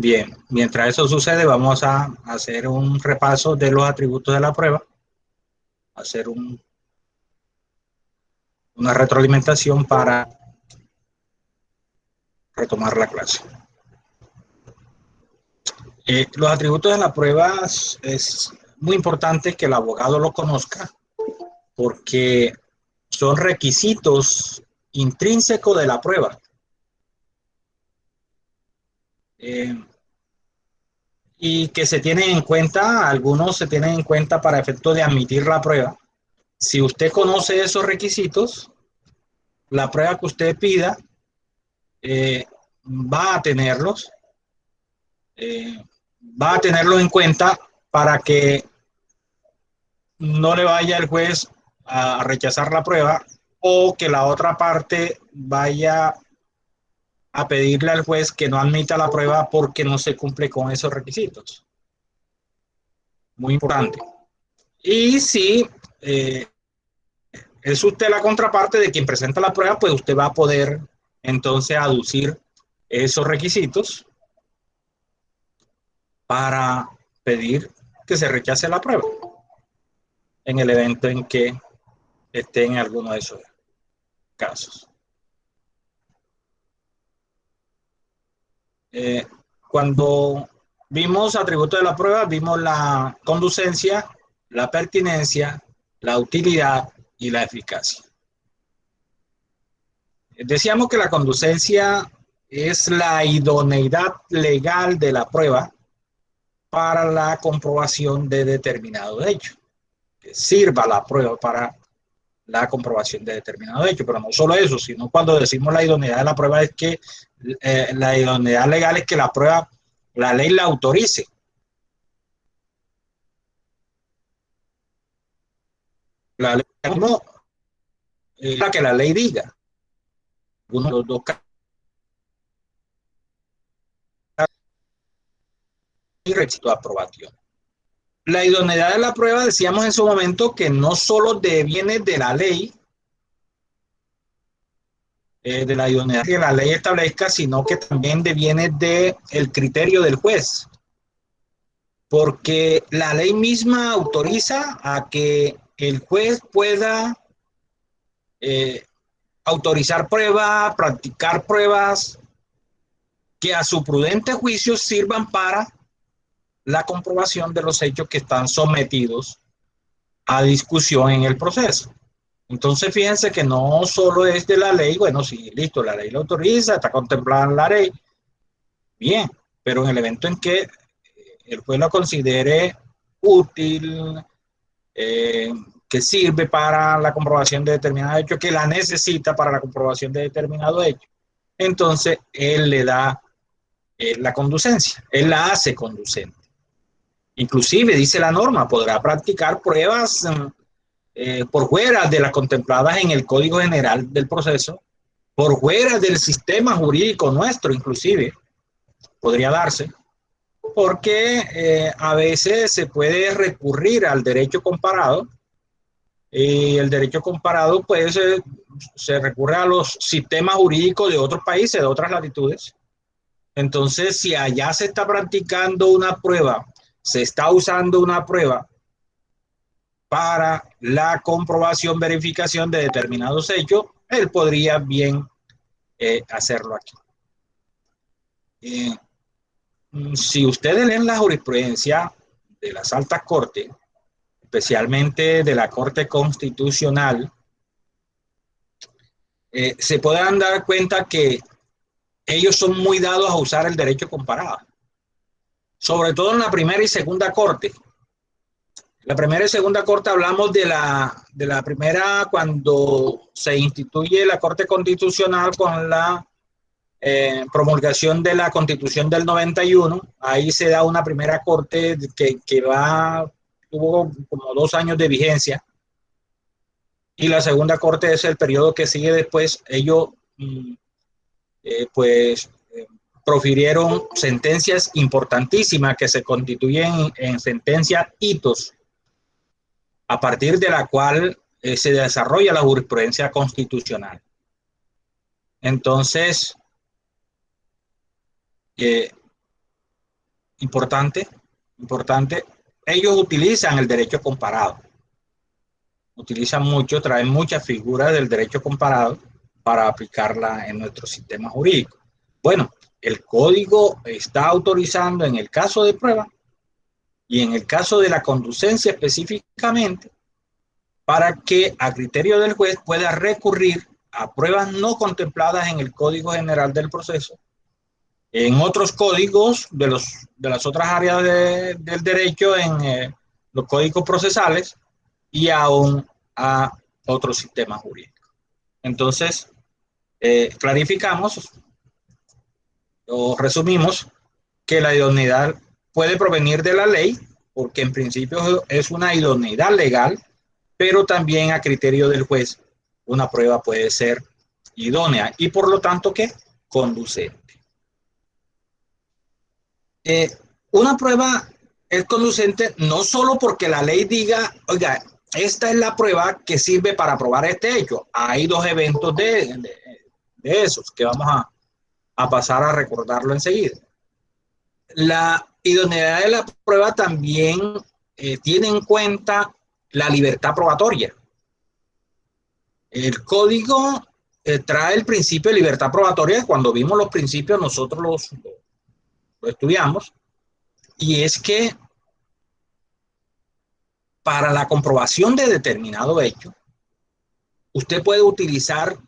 Bien, mientras eso sucede, vamos a hacer un repaso de los atributos de la prueba, hacer una retroalimentación para retomar la clase. Los atributos de la prueba es muy importante que el abogado lo conozca porque son requisitos intrínsecos de la prueba. Y que se tienen en cuenta, algunos se tienen en cuenta para efecto de admitir la prueba. Si usted conoce esos requisitos, la prueba que usted pida va a tenerlos, eh, va a tenerlos en cuenta para que no le vaya el juez a rechazar la prueba o que la otra parte vaya a pedirle al juez que no admita la prueba porque no se cumple con esos requisitos. Muy importante. Y si es usted la contraparte de quien presenta la prueba, pues usted va a poder entonces aducir esos requisitos para pedir que se rechace la prueba en el evento en que esté en alguno de esos casos. Cuando vimos atributos de la prueba, vimos la conducencia, la pertinencia, la utilidad y la eficacia. Decíamos que la conducencia es la idoneidad legal de la prueba para la comprobación de determinado hecho, que sirva la prueba para la comprobación de determinado hecho, pero no solo eso, sino cuando decimos la idoneidad de la prueba es que la idoneidad legal es que la prueba, la ley la autorice. La ley no, que la ley diga. Uno de los dos casos y requisito de aprobación. La idoneidad de la prueba, decíamos en su momento que no solo deviene de la ley, de la idoneidad que la ley establezca, sino que también deviene del criterio del juez. Porque la ley misma autoriza a que el juez pueda autorizar pruebas, practicar pruebas que a su prudente juicio sirvan para la comprobación de los hechos que están sometidos a discusión en el proceso. Entonces, fíjense que no solo es de la ley, bueno, sí, listo, la ley lo autoriza, está contemplada en la ley, bien, pero en el evento en que el juez lo considere útil, que sirve para la comprobación de determinado hecho, que la necesita para la comprobación de determinado hecho, entonces él le da la conducencia, él la hace conducente. Inclusive, dice la norma, podrá practicar pruebas por fuera de las contempladas en el Código General del Proceso, por fuera del sistema jurídico nuestro, inclusive, podría darse, porque a veces se puede recurrir al derecho comparado y el derecho comparado pues se recurre a los sistemas jurídicos de otros países, de otras latitudes. Entonces, si allá se está practicando una prueba, se está usando una prueba para la comprobación, verificación de determinados hechos, él podría bien hacerlo aquí. Si ustedes leen la jurisprudencia de las altas cortes, especialmente de la Corte Constitucional, se pueden dar cuenta que ellos son muy dados a usar el derecho comparado, sobre todo en la primera y segunda corte. La primera y segunda corte hablamos de la primera cuando se instituye la Corte Constitucional con la promulgación de la Constitución del 91. Ahí se da una primera corte que tuvo como 2 años de vigencia. Y la segunda corte es el periodo que sigue después. Ellos profirieron sentencias importantísimas que se constituyen en sentencias hitos, a partir de la cual se desarrolla la jurisprudencia constitucional. Entonces, importante, importante, ellos utilizan el derecho comparado. Utilizan mucho, traen muchas figuras del derecho comparado para aplicarla en nuestro sistema jurídico. Bueno, el código está autorizando en el caso de prueba y en el caso de la conducencia específicamente, para que a criterio del juez pueda recurrir a pruebas no contempladas en el Código General del Proceso, en otros códigos de las otras áreas del derecho, en los códigos procesales y aún a otros sistemas jurídicos. Entonces, clarificamos o resumimos que la idoneidad puede provenir de la ley, porque en principio es una idoneidad legal, pero también a criterio del juez una prueba puede ser idónea y por lo tanto ¿qué? Conducente. Una prueba es conducente no solo porque la ley diga, oiga, esta es la prueba que sirve para probar este hecho. Hay dos eventos de esos que vamos a pasar a recordarlo enseguida. La idoneidad de la prueba también tiene en cuenta la libertad probatoria. El código trae el principio de libertad probatoria. Cuando vimos los principios nosotros lo estudiamos, y es que para la comprobación de determinado hecho, usted puede utilizar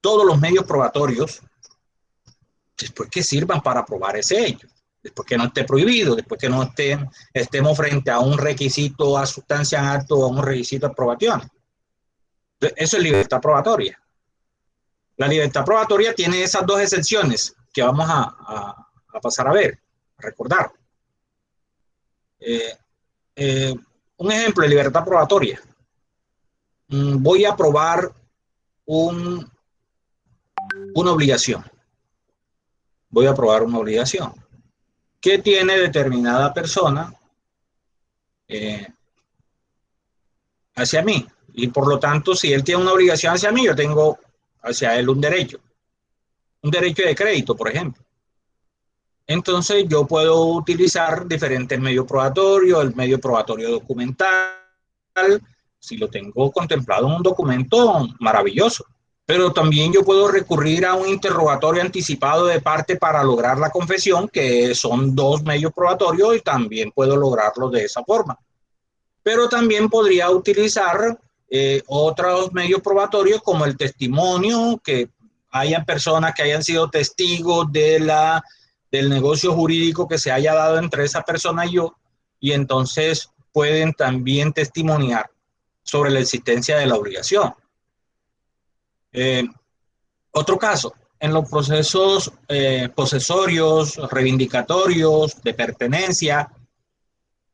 todos los medios probatorios después que sirvan para probar ese hecho, después que no esté prohibido, después que no estemos frente a un requisito a sustancia en acto o a un requisito de probación. Eso es libertad probatoria. La libertad probatoria tiene esas dos excepciones que vamos a pasar a ver, a recordar. Un ejemplo de libertad probatoria. Voy a probar una obligación. Voy a probar una obligación que tiene determinada persona hacia mí. Y por lo tanto, si él tiene una obligación hacia mí, yo tengo hacia él un derecho de crédito, por ejemplo. Entonces yo puedo utilizar diferentes medios probatorios, el medio probatorio documental, si lo tengo contemplado en un documento, maravilloso. Pero también yo puedo recurrir a un interrogatorio anticipado de parte para lograr la confesión, que son dos medios probatorios y también puedo lograrlo de esa forma. Pero también podría utilizar otros medios probatorios como el testimonio, que hayan personas que hayan sido testigos del negocio jurídico que se haya dado entre esa persona y yo, y entonces pueden también testimoniar sobre la existencia de la obligación. Otro caso, en los procesos posesorios, reivindicatorios, de pertenencia,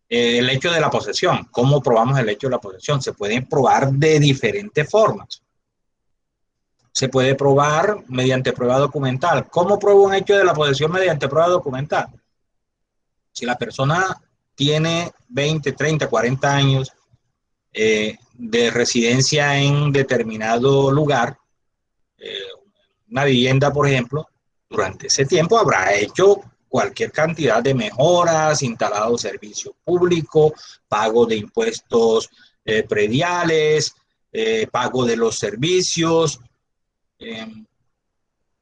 el hecho de la posesión. ¿Cómo probamos el hecho de la posesión? Se puede probar de diferentes formas. Se puede probar mediante prueba documental. ¿Cómo pruebo un hecho de la posesión mediante prueba documental? Si la persona tiene 20, 30, 40 años de residencia en determinado lugar, una vivienda, por ejemplo, durante ese tiempo habrá hecho cualquier cantidad de mejoras, instalado servicio público, pago de impuestos prediales, pago de los servicios.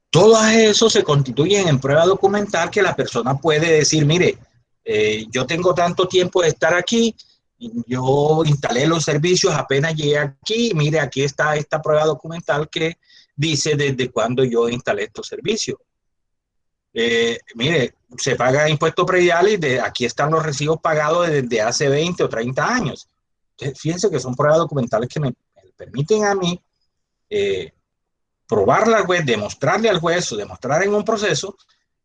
Todo eso se constituyen en prueba documental que la persona puede decir, mire, yo tengo tanto tiempo de estar aquí, yo instalé los servicios, apenas llegué aquí, mire, aquí está esta prueba documental que dice desde cuándo yo instalé estos servicios. Mire, se paga impuesto predial y aquí están los recibos pagados desde hace 20 o 30 años. Entonces, fíjense que son pruebas documentales que me permiten a mí probarle al juez, demostrarle al juez o demostrar en un proceso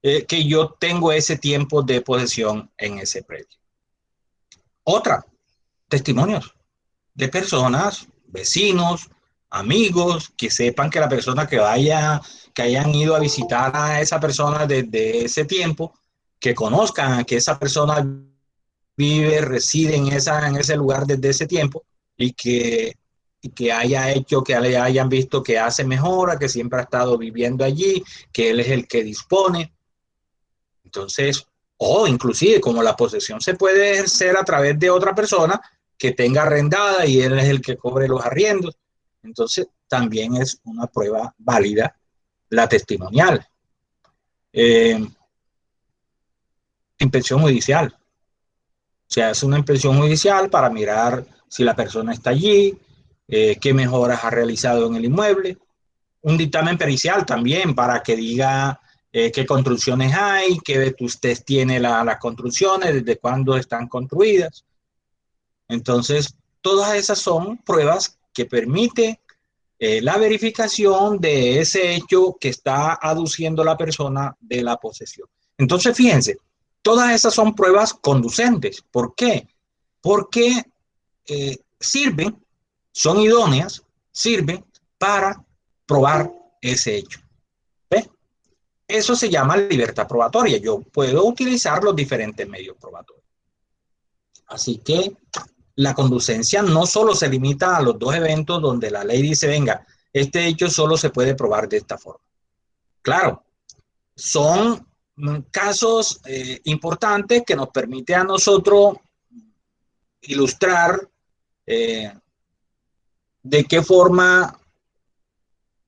que yo tengo ese tiempo de posesión en ese predio. Otra, testimonios de personas, vecinos, amigos, que sepan que la persona que hayan ido a visitar a esa persona desde ese tiempo, que conozcan que esa persona vive, reside en ese lugar desde ese tiempo y que haya hecho, que le hayan visto que hace mejora, que siempre ha estado viviendo allí, que él es el que dispone. Entonces, O inclusive, como la posesión se puede ejercer a través de otra persona que tenga arrendada y él es el que cobre los arriendos, entonces también es una prueba válida la testimonial. Inspección judicial. Se hace una inspección judicial para mirar si la persona está allí, qué mejoras ha realizado en el inmueble. Un dictamen pericial también para que diga qué construcciones hay, qué vetustés tiene las construcciones, desde cuándo están construidas. Entonces, todas esas son pruebas que permiten la verificación de ese hecho que está aduciendo la persona de la posesión. Entonces, fíjense, todas esas son pruebas conducentes. ¿Por qué? Porque sirven, son idóneas, sirven para probar ese hecho. ¿Ve? Eso se llama libertad probatoria. Yo puedo utilizar los diferentes medios probatorios. Así que la conducencia no solo se limita a los dos eventos donde la ley dice, venga, este hecho solo se puede probar de esta forma. Claro, son casos importantes que nos permiten a nosotros ilustrar de qué forma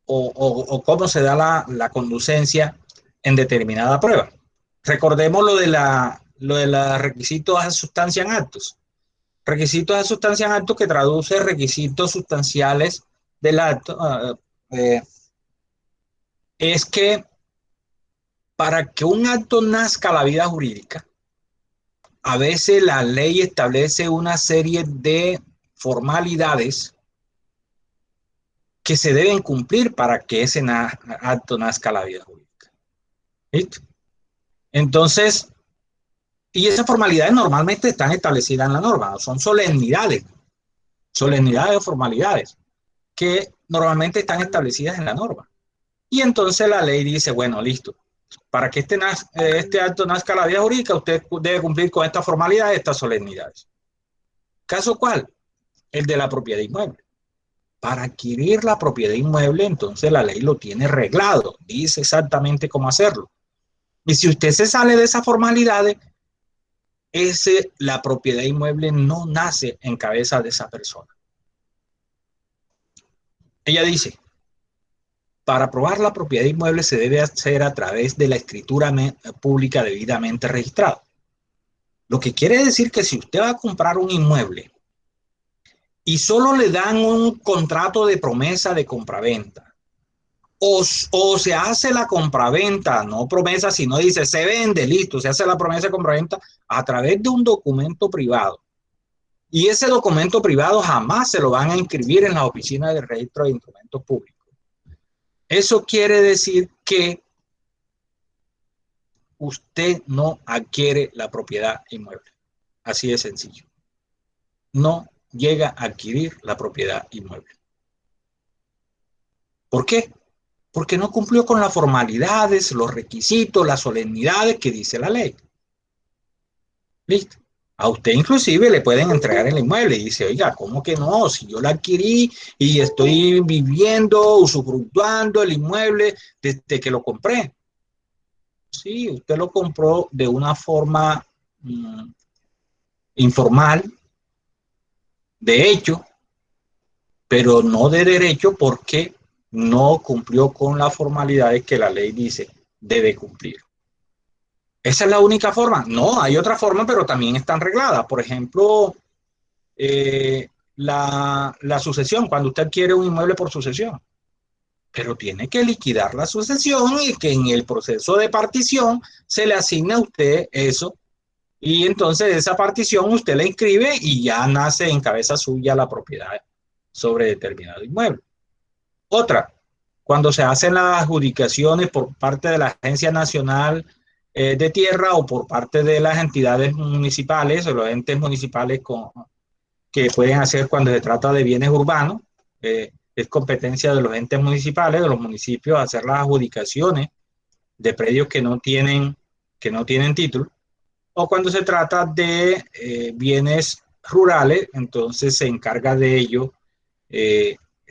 o cómo se da la conducencia en determinada prueba. Recordemos lo de los requisitos a sustancia en actos. Requisitos a sustancia en actos que traduce requisitos sustanciales del acto. Es que para que un acto nazca a la vida jurídica, a veces la ley establece una serie de formalidades que se deben cumplir para que ese acto nazca a la vida jurídica. ¿Listo? Entonces, y esas formalidades normalmente están establecidas en la norma, son solemnidades o formalidades que normalmente están establecidas en la norma. Y entonces la ley dice, bueno, listo, para que este acto nazca a la vida jurídica, usted debe cumplir con esta formalidad, estas solemnidades. ¿Caso cuál? El de la propiedad inmueble. Para adquirir la propiedad inmueble, entonces la ley lo tiene reglado, dice exactamente cómo hacerlo. Y si usted se sale de esas formalidades, la propiedad inmueble no nace en cabeza de esa persona. Ella dice, para probar la propiedad inmueble se debe hacer a través de la escritura pública debidamente registrada. Lo que quiere decir que si usted va a comprar un inmueble y solo le dan un contrato de promesa de compraventa, o se hace la compraventa, no promesa, sino dice se vende, listo, se hace la promesa de compraventa a través de un documento privado. Y ese documento privado jamás se lo van a inscribir en la oficina de registro de instrumentos públicos. Eso quiere decir que usted no adquiere la propiedad inmueble. Así de sencillo. No llega a adquirir la propiedad inmueble. ¿Por qué? Porque no cumplió con las formalidades, los requisitos, las solemnidades que dice la ley. ¿Listo? A usted inclusive le pueden entregar el inmueble y dice, oiga, ¿cómo que no? Si yo la adquirí y estoy viviendo, usufructuando el inmueble desde que lo compré. Sí, usted lo compró de una forma informal, de hecho, pero no de derecho porque no cumplió con las formalidades que la ley dice debe cumplir. ¿Esa es la única forma? No, hay otra forma, pero también están regladas. Por ejemplo, la sucesión, cuando usted adquiere un inmueble por sucesión. Pero tiene que liquidar la sucesión y que en el proceso de partición se le asigna a usted eso. Y entonces esa partición usted la inscribe y ya nace en cabeza suya la propiedad sobre determinado inmueble. Otra, cuando se hacen las adjudicaciones por parte de la Agencia Nacional de Tierra o por parte de las entidades municipales o los entes municipales que pueden hacer cuando se trata de bienes urbanos, es competencia de los entes municipales, de los municipios, hacer las adjudicaciones de predios que no tienen título, o cuando se trata de bienes rurales, entonces se encarga de ello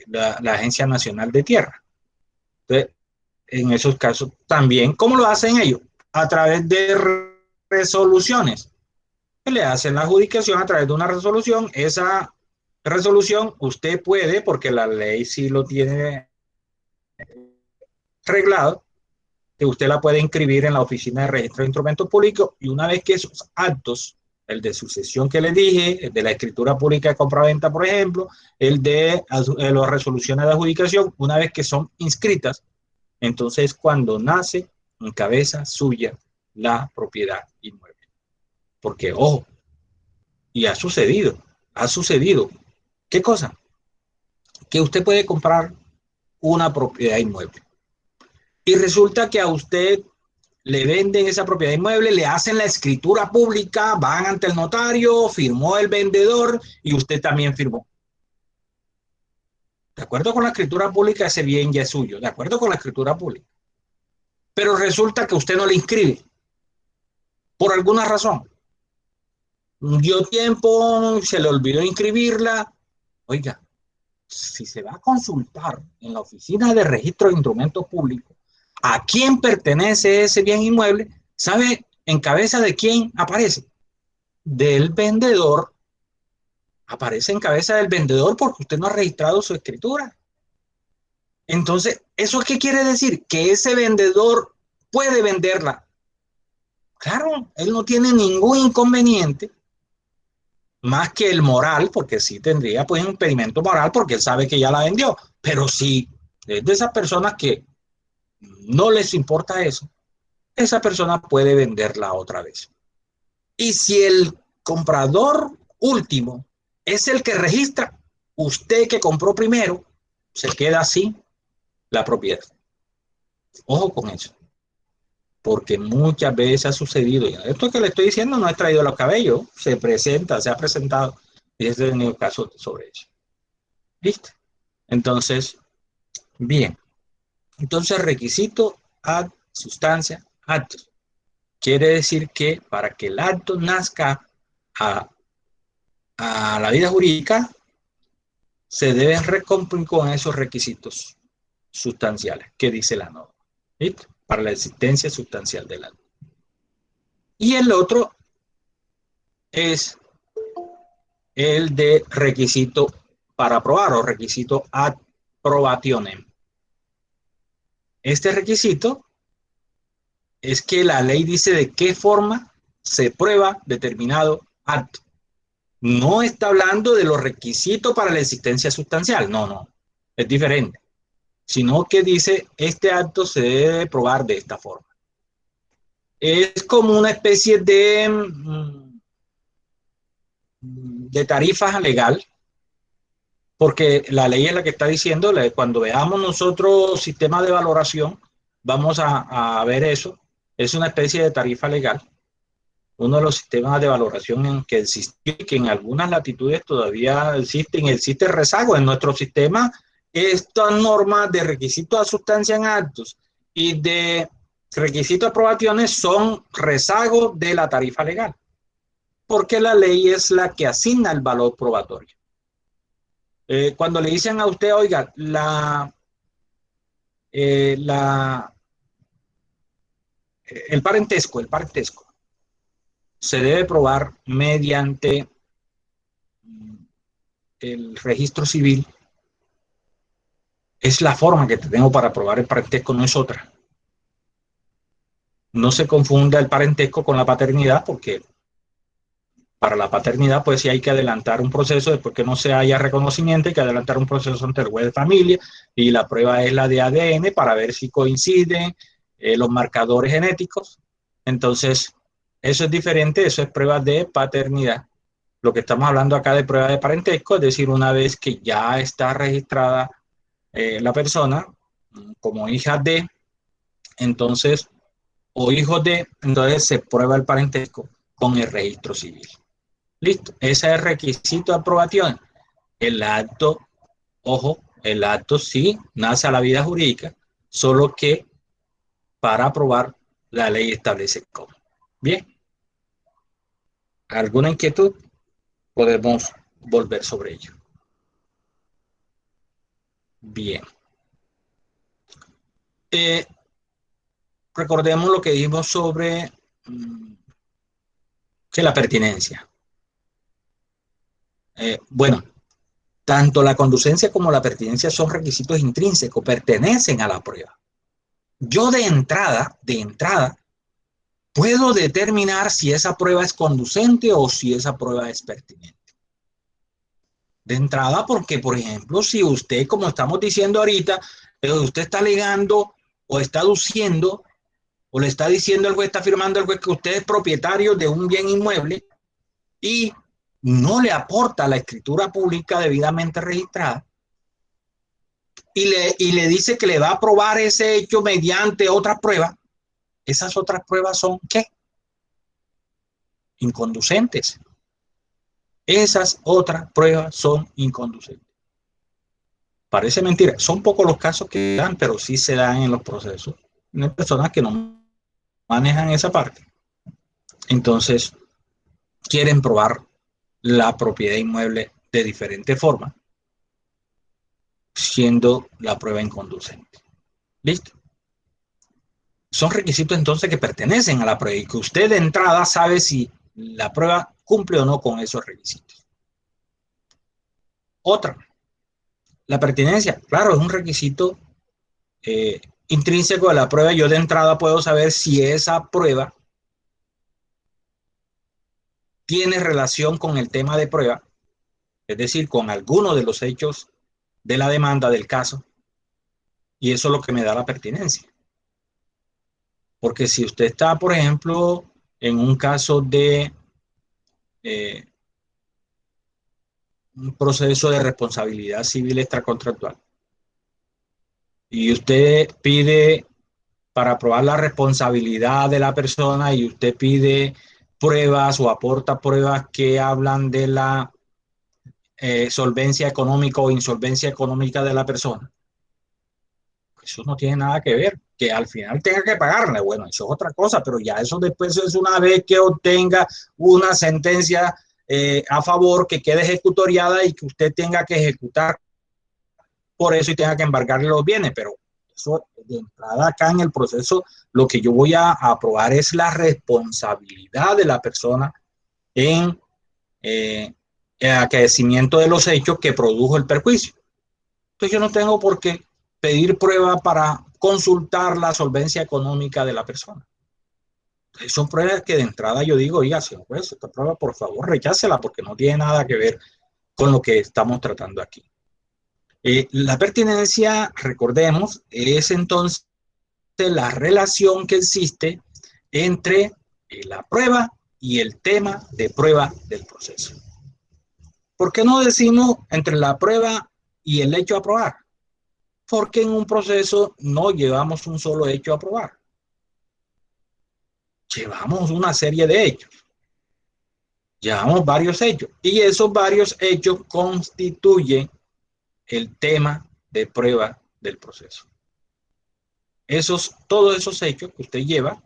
la Agencia Nacional de Tierra. Entonces, en esos casos también, ¿cómo lo hacen ellos? A través de resoluciones. Le hacen la adjudicación a través de una resolución. Esa resolución usted puede, porque la ley sí lo tiene reglado, que usted la puede inscribir en la oficina de registro de instrumentos públicos, y una vez que esos actos, el de sucesión que le dije, el de la escritura pública de compraventa, por ejemplo, el de las resoluciones de adjudicación, una vez que son inscritas, entonces cuando nace en cabeza suya la propiedad inmueble. Porque, ojo, y ha sucedido. ¿Qué cosa? Que usted puede comprar una propiedad inmueble y resulta que a usted le venden esa propiedad inmueble, le hacen la escritura pública, van ante el notario, firmó el vendedor y usted también firmó. De acuerdo con la escritura pública, ese bien ya es suyo, de acuerdo con la escritura pública. Pero resulta que usted no le inscribe, por alguna razón. Dio tiempo, se le olvidó inscribirla. Oiga, si se va a consultar en la oficina de registro de instrumentos públicos a quién pertenece ese bien inmueble, ¿sabe en cabeza de quién aparece? Del vendedor. Aparece en cabeza del vendedor porque usted no ha registrado su escritura. Entonces, ¿eso qué quiere decir? Que ese vendedor puede venderla. Claro, él no tiene ningún inconveniente más que el moral, porque sí tendría pues un impedimento moral porque él sabe que ya la vendió. Pero si es de esas personas que no les importa eso, esa persona puede venderla otra vez. Y si el comprador último es el que registra, usted que compró primero, se queda sin la propiedad. Ojo con eso, porque muchas veces ha sucedido. Y esto que le estoy diciendo no es traído a los cabellos, se presenta, se ha presentado, y es el caso sobre eso. ¿Listo? Entonces, bien. Entonces, requisito ad sustancia actus. Quiere decir que para que el acto nazca a la vida jurídica, se deben cumplir con esos requisitos sustanciales que dice la norma, ¿listo? Para la existencia sustancial del acto. Y el otro es el de requisito para aprobar o requisito ad probationem. Este requisito es que la ley dice de qué forma se prueba determinado acto. No está hablando de los requisitos para la existencia sustancial, no, es diferente, sino que dice este acto se debe probar de esta forma. Es como una especie de tarifa legal, porque la ley es la que está diciendo, cuando veamos nosotros sistemas de valoración, vamos a ver eso, es una especie de tarifa legal, uno de los sistemas de valoración en que existe, que en algunas latitudes todavía existe rezago en nuestro sistema. Estas normas de requisitos a sustancia en actos y de requisitos de aprobaciones son rezagos de la tarifa legal, porque la ley es la que asigna el valor probatorio. Cuando le dicen a usted, oiga, el parentesco se debe probar mediante el registro civil, es la forma que tengo para probar el parentesco, no es otra. No se confunda el parentesco con la paternidad, porque para la paternidad, pues sí hay que adelantar un proceso, después que no se haya reconocimiento, hay que adelantar un proceso ante el juez de familia, y la prueba es la de ADN para ver si coinciden los marcadores genéticos. Entonces, eso es diferente, eso es prueba de paternidad. Lo que estamos hablando acá de prueba de parentesco, es decir, una vez que ya está registrada la persona como hija de, entonces, o hijo de, entonces se prueba el parentesco con el registro civil. Listo, ese es el requisito de aprobación. El acto, ojo, el acto sí nace a la vida jurídica, solo que para aprobar la ley establece cómo. Bien, ¿alguna inquietud? Podemos volver sobre ello. Bien. Recordemos lo que dijimos sobre que la pertinencia. Bueno, tanto la conducencia como la pertinencia son requisitos intrínsecos, pertenecen a la prueba. Yo de entrada, puedo determinar si esa prueba es conducente o si esa prueba es pertinente. De entrada, porque, por ejemplo, si usted, como estamos diciendo ahorita, usted está alegando o está aduciendo o le está diciendo al juez, está afirmando al juez que usted es propietario de un bien inmueble y no le aporta la escritura pública debidamente registrada y le dice que le va a probar ese hecho mediante otras pruebas, esas otras pruebas son ¿qué? Inconducentes. Esas otras pruebas son inconducentes. Parece mentira, son pocos los casos que dan, pero sí se dan en los procesos. Hay personas que no manejan esa parte. Entonces, quieren probar la propiedad inmueble de diferente forma, siendo la prueba inconducente. ¿Listo? Son requisitos entonces que pertenecen a la prueba y que usted de entrada sabe si la prueba cumple o no con esos requisitos. Otra, la pertinencia, claro, es un requisito intrínseco de la prueba. Yo de entrada puedo saber si esa prueba tiene relación con el tema de prueba, es decir, con alguno de los hechos de la demanda del caso, y eso es lo que me da la pertinencia. Porque si usted está, por ejemplo, en un caso de un proceso de responsabilidad civil extracontractual y usted pide para probar la responsabilidad de la persona y usted pide pruebas o aporta pruebas que hablan de la solvencia económica o insolvencia económica de la persona, eso no tiene nada que ver. Que al final tenga que pagarle, bueno, eso es otra cosa, pero ya eso después es una vez que obtenga una sentencia a favor que quede ejecutoriada y que usted tenga que ejecutar por eso y tenga que embargarle los bienes. Pero eso de entrada acá en el proceso, lo que yo voy a aprobar es la responsabilidad de la persona en el acaecimiento de los hechos que produjo el perjuicio. Entonces yo no tengo por qué pedir prueba para consultar la solvencia económica de la persona. Entonces son pruebas que de entrada yo digo, oiga, señor juez, esta prueba por favor rechácela porque no tiene nada que ver con lo que estamos tratando aquí. La pertinencia, recordemos, es entonces la relación que existe entre la prueba y el tema de prueba del proceso. ¿Por qué no decimos entre la prueba y el hecho a probar? Porque en un proceso no llevamos un solo hecho a probar. Llevamos una serie de hechos. Llevamos varios hechos. Y esos varios hechos constituyen el tema de prueba del proceso. Todos esos hechos que usted lleva,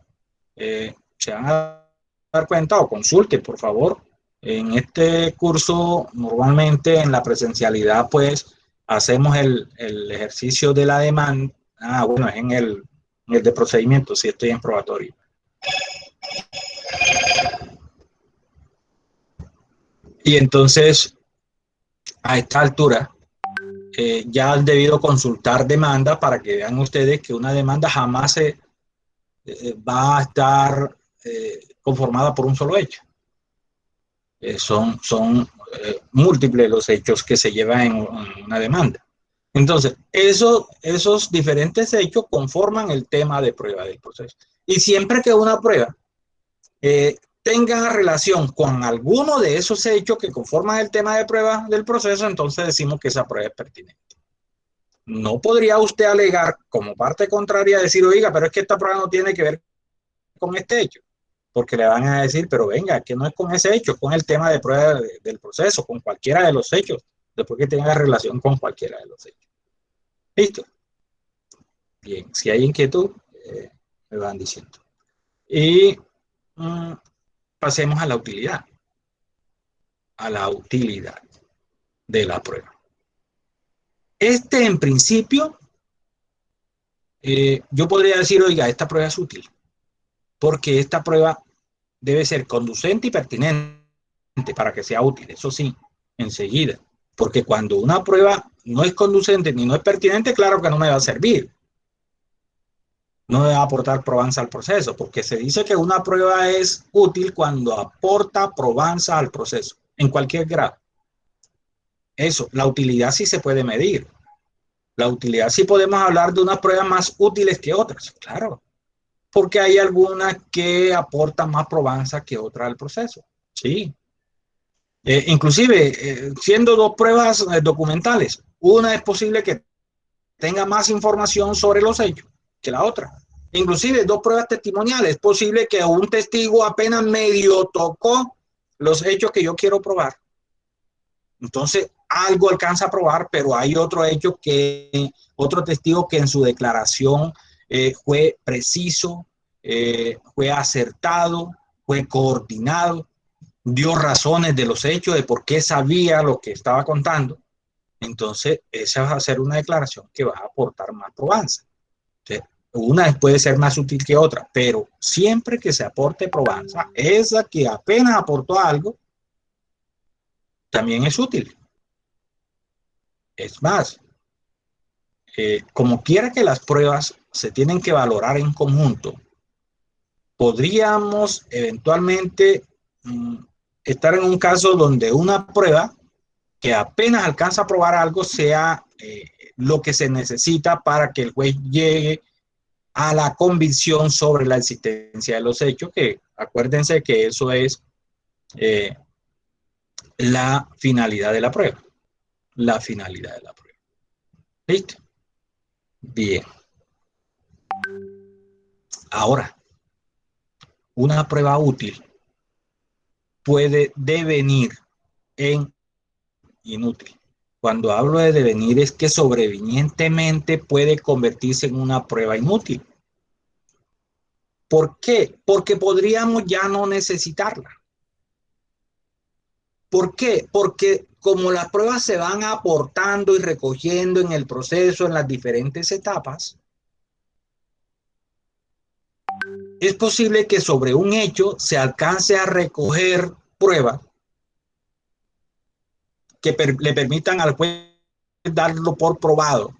se van a dar cuenta o consulte, por favor. En este curso, normalmente en la presencialidad, pues, hacemos el ejercicio de la demanda. Bueno, es en el de procedimiento, si estoy en probatorio. Y entonces, a esta altura, ya han debido consultar demanda para que vean ustedes que una demanda jamás va a estar conformada por un solo hecho. Son múltiples los hechos que se llevan en una demanda. Entonces, esos diferentes hechos conforman el tema de prueba del proceso. Y siempre que una prueba tenga relación con alguno de esos hechos que conforman el tema de prueba del proceso, entonces decimos que esa prueba es pertinente. No podría usted alegar como parte contraria decir, oiga, pero es que esta prueba no tiene que ver con este hecho, porque le van a decir, pero venga, que no es con ese hecho, con el tema de prueba del proceso, con cualquiera de los hechos, después que tenga relación con cualquiera de los hechos. ¿Listo? Bien, si hay inquietud, me van diciendo. Y pasemos a la utilidad. A la utilidad de la prueba. En principio, yo podría decir, oiga, esta prueba es útil, porque esta prueba debe ser conducente y pertinente para que sea útil, eso sí, enseguida. Porque cuando una prueba no es conducente ni no es pertinente, claro que no me va a servir. No me va a aportar probanza al proceso, porque se dice que una prueba es útil cuando aporta probanza al proceso, en cualquier grado. Eso, la utilidad sí se puede medir. La utilidad sí podemos hablar de unas pruebas más útiles que otras, claro, porque hay algunas que aportan más probanza que otras al proceso, sí. Inclusive, siendo dos pruebas documentales, una es posible que tenga más información sobre los hechos que la otra. Inclusive, dos pruebas testimoniales, es posible que un testigo apenas medio tocó los hechos que yo quiero probar. Entonces, algo alcanza a probar, pero hay otro hecho que, otro testigo que en su declaración fue preciso, fue acertado, fue coordinado, dio razones de los hechos, de por qué sabía lo que estaba contando. Entonces, esa va a ser una declaración que va a aportar más probanza. Entonces, una puede ser más útil que otra, pero siempre que se aporte probanza, esa que apenas aportó algo, también es útil. Es más, como quiera que las pruebas se tienen que valorar en conjunto, podríamos eventualmente estar en un caso donde una prueba que apenas alcanza a probar algo sea lo que se necesita para que el juez llegue a la convicción sobre la existencia de los hechos, que acuérdense que eso es eh, la finalidad de la prueba. La finalidad de la prueba. ¿Listo? Bien. Ahora, una prueba útil puede devenir en inútil. Cuando hablo de devenir es que sobrevenientemente puede convertirse en una prueba inútil. ¿Por qué? Porque podríamos ya no necesitarla. ¿Por qué? Porque como las pruebas se van aportando y recogiendo en el proceso, en las diferentes etapas, es posible que sobre un hecho se alcance a recoger pruebas que le permitan al juez darlo por probado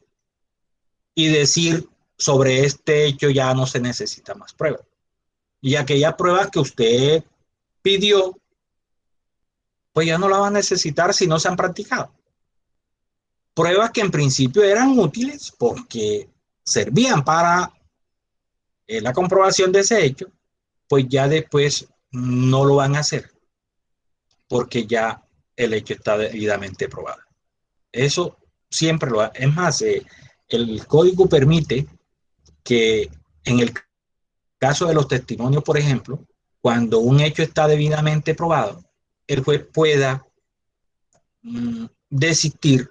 y decir sobre este hecho ya no se necesita más pruebas. Y aquellas pruebas que usted pidió, pues ya no la va a necesitar si no se han practicado. Pruebas que en principio eran útiles porque servían para la comprobación de ese hecho, pues ya después no lo van a hacer porque ya el hecho está debidamente probado. Eso siempre lo es más, el código permite que en el caso de los testimonios, por ejemplo, cuando un hecho está debidamente probado, el juez pueda desistir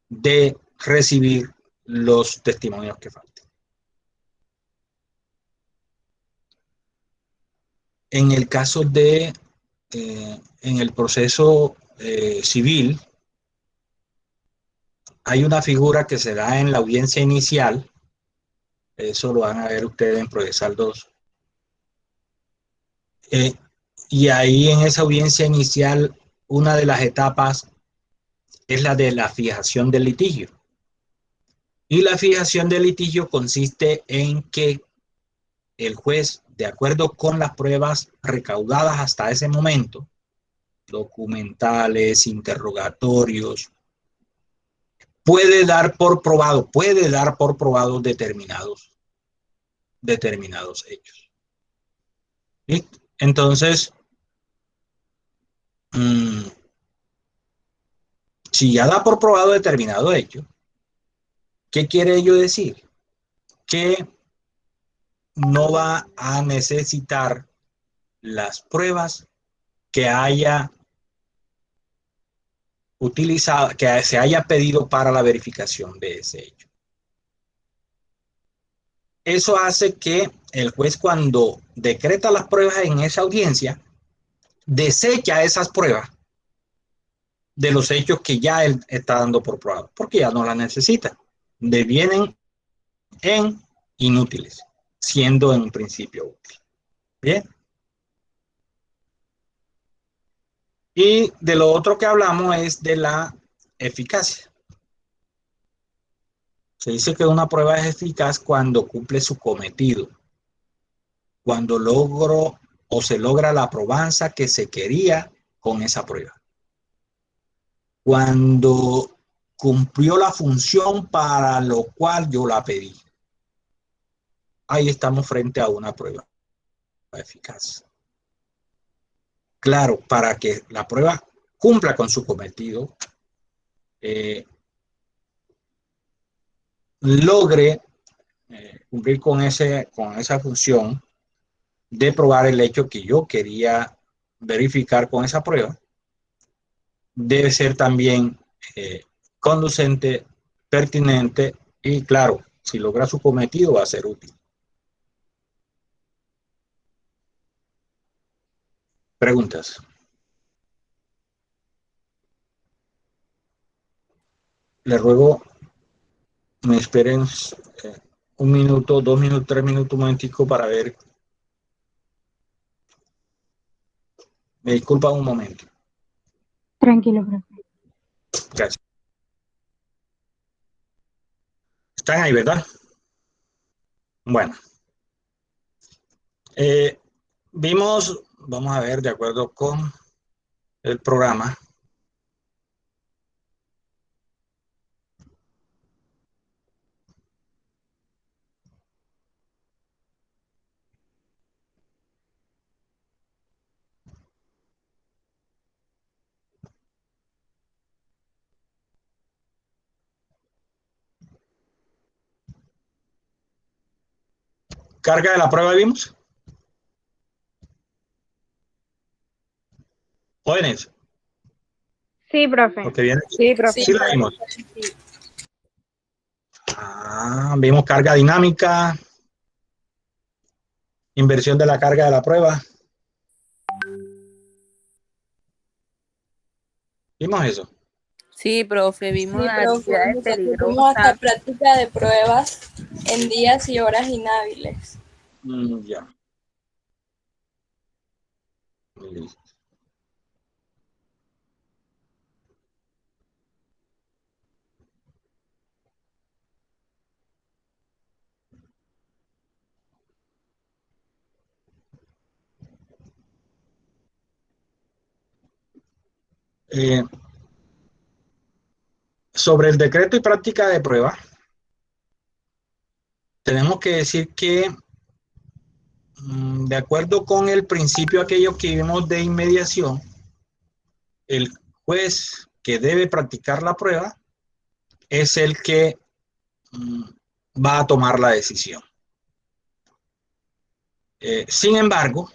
de recibir los testimonios que falten. En el caso de, en el proceso civil, hay una figura que se da en la audiencia inicial, eso lo van a ver ustedes en Procesal 2, y ahí en esa audiencia inicial, una de las etapas es la de la fijación del litigio. Y la fijación del litigio consiste en que el juez, de acuerdo con las pruebas recaudadas hasta ese momento, documentales, interrogatorios, puede dar por probado determinados hechos. ¿Listo? Entonces, si ya da por probado determinado hecho, ¿qué quiere ello decir? Que no va a necesitar las pruebas que haya utilizado, que se haya pedido para la verificación de ese hecho. Eso hace que el juez, cuando decreta las pruebas en esa audiencia, desecha esas pruebas de los hechos que ya él está dando por probado, porque ya no las necesita. Devienen en inútiles, siendo en principio útil. Bien. Y de lo otro que hablamos es de la eficacia. Se dice que una prueba es eficaz cuando cumple su cometido, cuando logro o se logra la probanza que se quería con esa prueba, cuando cumplió la función para lo cual yo la pedí. Ahí estamos frente a una prueba eficaz. Claro, para que la prueba cumpla con su cometido, logre cumplir con esa función de probar el hecho que yo quería verificar con esa prueba, debe ser también conducente, pertinente y, claro, si logra su cometido va a ser útil. Preguntas. Les ruego me esperen un minuto, 2 minutos, 3 minutos, un momentico para ver. Me disculpa un momento. Tranquilo, profe. Gracias. Están ahí, ¿verdad? Bueno. Vimos, vamos a ver, de acuerdo con el programa, carga de la prueba vimos. Jóvenes, Sí, profe. lo que viene. Sí, profe. Sí la vimos. Vimos carga dinámica, inversión de la carga de la prueba. Vimos eso. Sí, profe, vimos Sí, profe, actividades vimos hasta peligrosas. práctica de pruebas en días y horas inhábiles. Ya. Listo. Sobre el decreto y práctica de prueba, tenemos que decir que, de acuerdo con el principio aquello que vimos de inmediación, el juez que debe practicar la prueba es el que va a tomar la decisión. Sin embargo,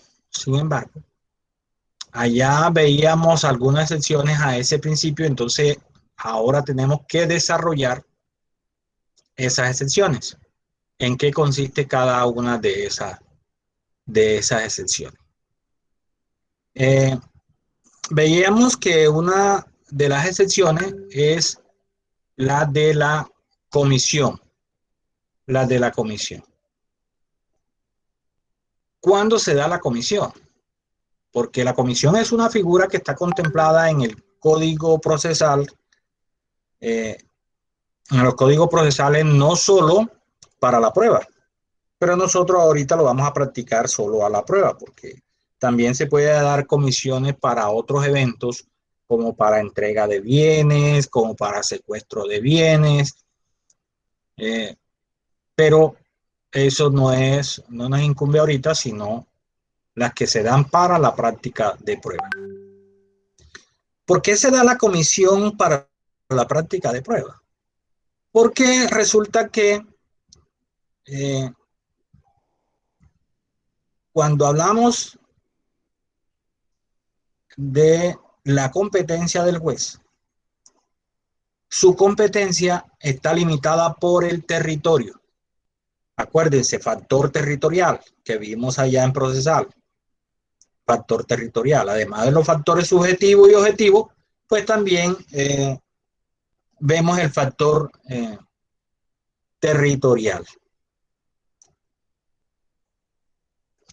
allá veíamos algunas excepciones a ese principio, entonces ahora tenemos que desarrollar esas excepciones. ¿En qué consiste cada una de esas excepciones? Veíamos que una de las excepciones es la de la comisión. La de la comisión. ¿Cuándo se da la comisión? Porque la comisión es una figura que está contemplada en el Código Procesal, en los códigos procesales no solo para la prueba, pero nosotros ahorita lo vamos a practicar solo a la prueba, porque también se puede dar comisiones para otros eventos, como para entrega de bienes, como para secuestro de bienes, pero eso no nos incumbe ahorita, sino las que se dan para la práctica de prueba. ¿Por qué se da la comisión para la práctica de prueba? Porque resulta que cuando hablamos de la competencia del juez, su competencia está limitada por el territorio. Acuérdense, factor territorial que vimos allá en procesal. Factor territorial. Además de los factores subjetivos y objetivos, pues también vemos el factor territorial.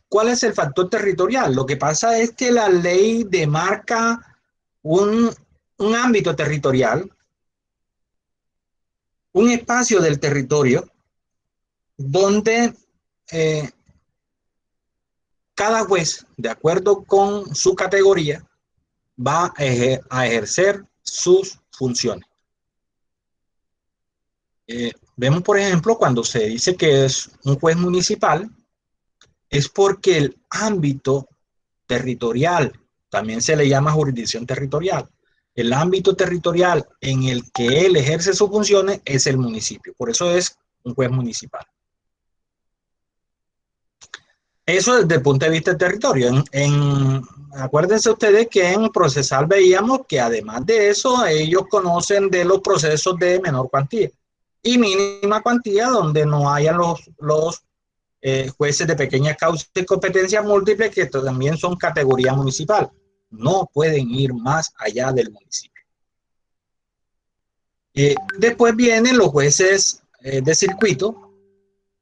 ¿Cuál es el factor territorial? Lo que pasa es que la ley demarca un, un ámbito territorial, un espacio del territorio donde cada juez, de acuerdo con su categoría, va a ejercer sus funciones. Vemos, por ejemplo, cuando se dice que es un juez municipal, es porque el ámbito territorial, también se le llama jurisdicción territorial, el ámbito territorial en el que él ejerce sus funciones es el municipio. Por eso es un juez municipal. Eso desde el punto de vista del territorio. Acuérdense ustedes que en procesal veíamos que además de eso, ellos conocen de los procesos de menor cuantía y mínima cuantía, donde no hayan los jueces de pequeña causa y competencia múltiple, que también son categoría municipal. No pueden ir más allá del municipio. Después vienen los jueces de circuito,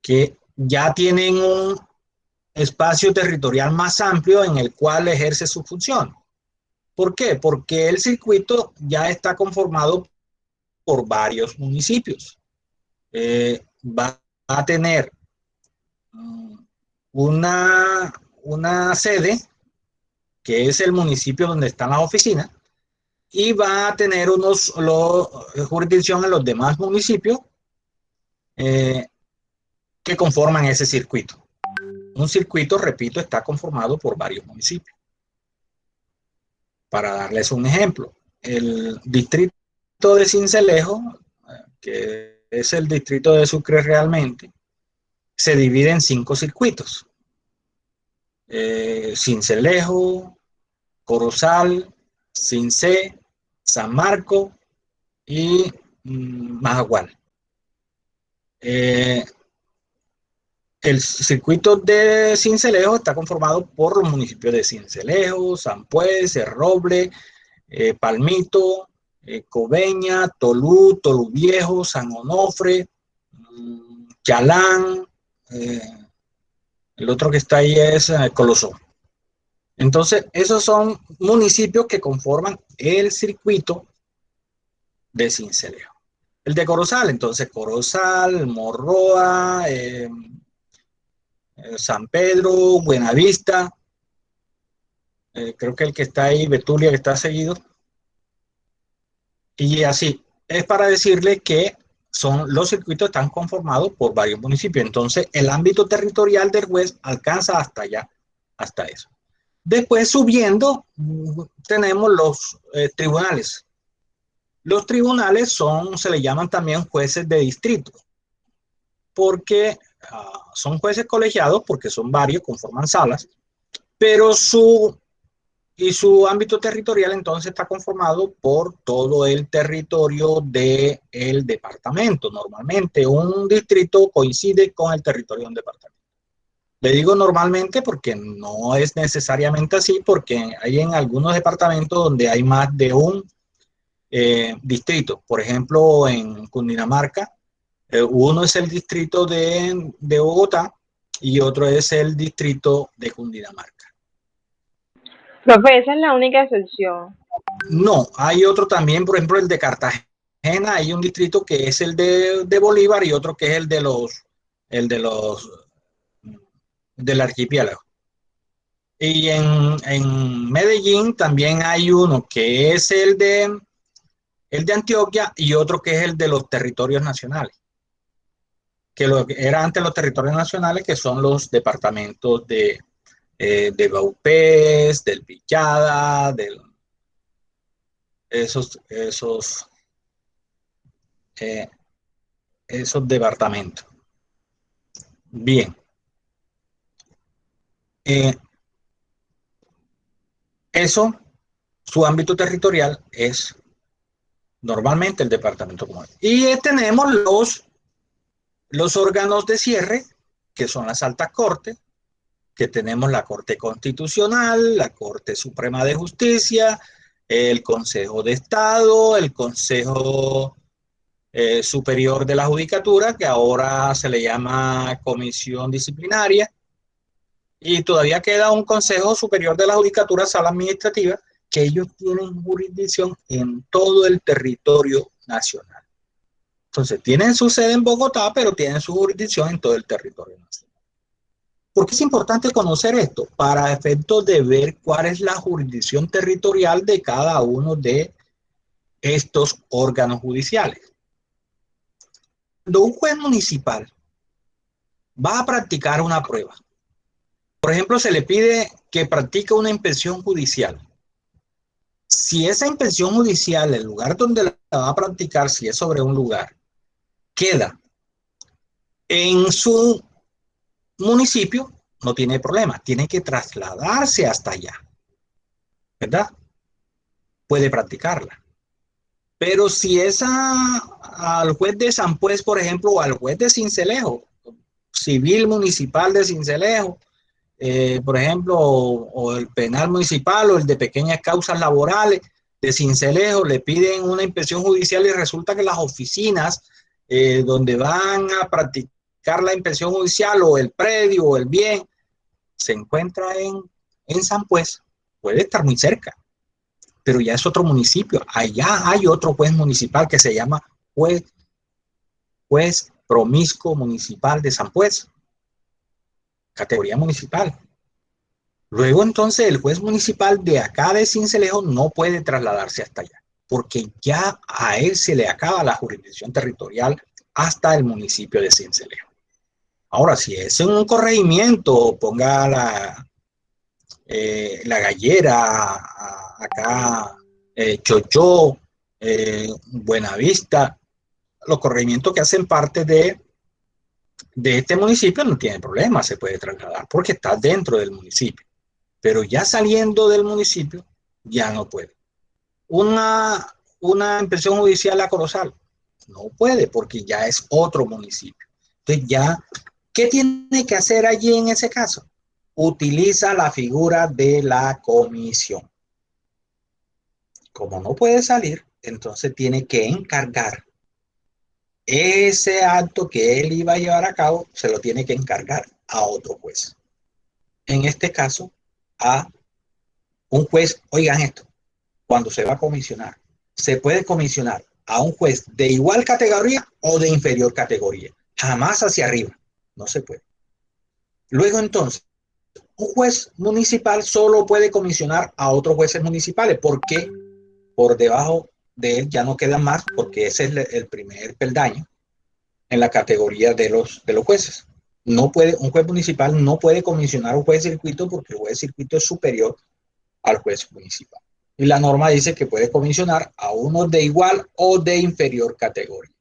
que ya tienen un espacio territorial más amplio en el cual ejerce su función. ¿Por qué? Porque el circuito ya está conformado por varios municipios. Va a tener una sede, que es el municipio donde están las oficinas, y va a tener jurisdicción en los demás municipios que conforman ese circuito. Un circuito, repito, está conformado por varios municipios. Para darles un ejemplo, el distrito de Sincelejo, que es el distrito de Sucre realmente, se divide en 5 circuitos. Sincelejo, Corozal, Cincé, San Marco y Majagual. El circuito de Sincelejo está conformado por los municipios de Sincelejo, San Pues, El Roble, Palmito, Coveña, Tolú, Tolú Viejo, San Onofre, Chalán, el otro que está ahí es Colosó. Entonces, esos son municipios que conforman el circuito de Sincelejo. El de Corozal, entonces Corozal, Morroa, San Pedro, Buenavista, creo que el que está ahí, Betulia, que está seguido. Y así, es para decirle que los circuitos están conformados por varios municipios. Entonces, el ámbito territorial del juez alcanza hasta allá, hasta eso. Después, subiendo, tenemos los tribunales. Los tribunales se le llaman también jueces de distrito, porque son jueces colegiados, porque son varios, conforman salas, pero su ámbito territorial entonces está conformado por todo el territorio del departamento. Normalmente un distrito coincide con el territorio de un departamento. Le digo normalmente porque no es necesariamente así, porque hay en algunos departamentos donde hay más de un distrito. Por ejemplo, en Cundinamarca, uno es el distrito de Bogotá y otro es el distrito de Cundinamarca. Profe, esa es la única excepción. No, hay otro también, por ejemplo, el de Cartagena. Hay un distrito que es el de Bolívar y otro que es el del archipiélago. Y en Medellín también hay uno que es el de Antioquia y otro que es el de los territorios nacionales. Que era antes los territorios nacionales, que son los departamentos de Vaupés, del Villada, esos departamentos. Bien. Su ámbito territorial es normalmente el departamento común. Y tenemos los órganos de cierre, que son las altas cortes, que tenemos la Corte Constitucional, la Corte Suprema de Justicia, el Consejo de Estado, el Consejo Superior de la Judicatura, que ahora se le llama Comisión Disciplinaria, y todavía queda un Consejo Superior de la Judicatura, Sala Administrativa, que ellos tienen jurisdicción en todo el territorio nacional. Entonces, tienen su sede en Bogotá, pero tienen su jurisdicción en todo el territorio nacional. ¿Por qué es importante conocer esto? Para efectos de ver cuál es la jurisdicción territorial de cada uno de estos órganos judiciales. Cuando un juez municipal va a practicar una prueba, por ejemplo, se le pide que practique una inspección judicial. Si esa inspección judicial, el lugar donde la va a practicar, si es sobre un lugar, queda en su municipio, no tiene problema, tiene que trasladarse hasta allá, ¿verdad? Puede practicarla. Pero si es al juez de San Pues, por ejemplo, o al juez de Sincelejo, civil municipal de Sincelejo, por ejemplo, o el penal municipal o el de pequeñas causas laborales de Sincelejo, le piden una inspección judicial y resulta que las oficinas donde van a practicar la inspección judicial o el predio o el bien se encuentra en San Pues, puede estar muy cerca, pero ya es otro municipio. Allá hay otro juez municipal que se llama juez promiscuo municipal de San Pues, categoría municipal. Luego entonces el juez municipal de acá de Sincelejo no puede trasladarse hasta allá, porque ya a él se le acaba la jurisdicción territorial hasta el municipio de Sincelejo. Ahora, si es en un corregimiento, ponga la Gallera, acá Chochó, Buenavista, los corregimientos que hacen parte de este municipio no tiene problema, se puede trasladar porque está dentro del municipio. Pero ya saliendo del municipio, ya no puede. Una inspección judicial a Corozal, no puede porque ya es otro municipio. Entonces ya, ¿qué tiene que hacer allí en ese caso? Utiliza la figura de la comisión. Como no puede salir, entonces tiene que encargar ese acto que él iba a llevar a cabo, se lo tiene que encargar a otro juez. En este caso, a un juez, oigan esto, cuando se va a comisionar, se puede comisionar a un juez de igual categoría o de inferior categoría, jamás hacia arriba, no se puede. Luego entonces, un juez municipal solo puede comisionar a otros jueces municipales porque por debajo de él ya no quedan más, porque ese es el primer peldaño en la categoría de los jueces. No puede, un juez municipal no puede comisionar a un juez de circuito porque el juez de circuito es superior al juez municipal. Y la norma dice que puede comisionar a uno de igual o de inferior categoría.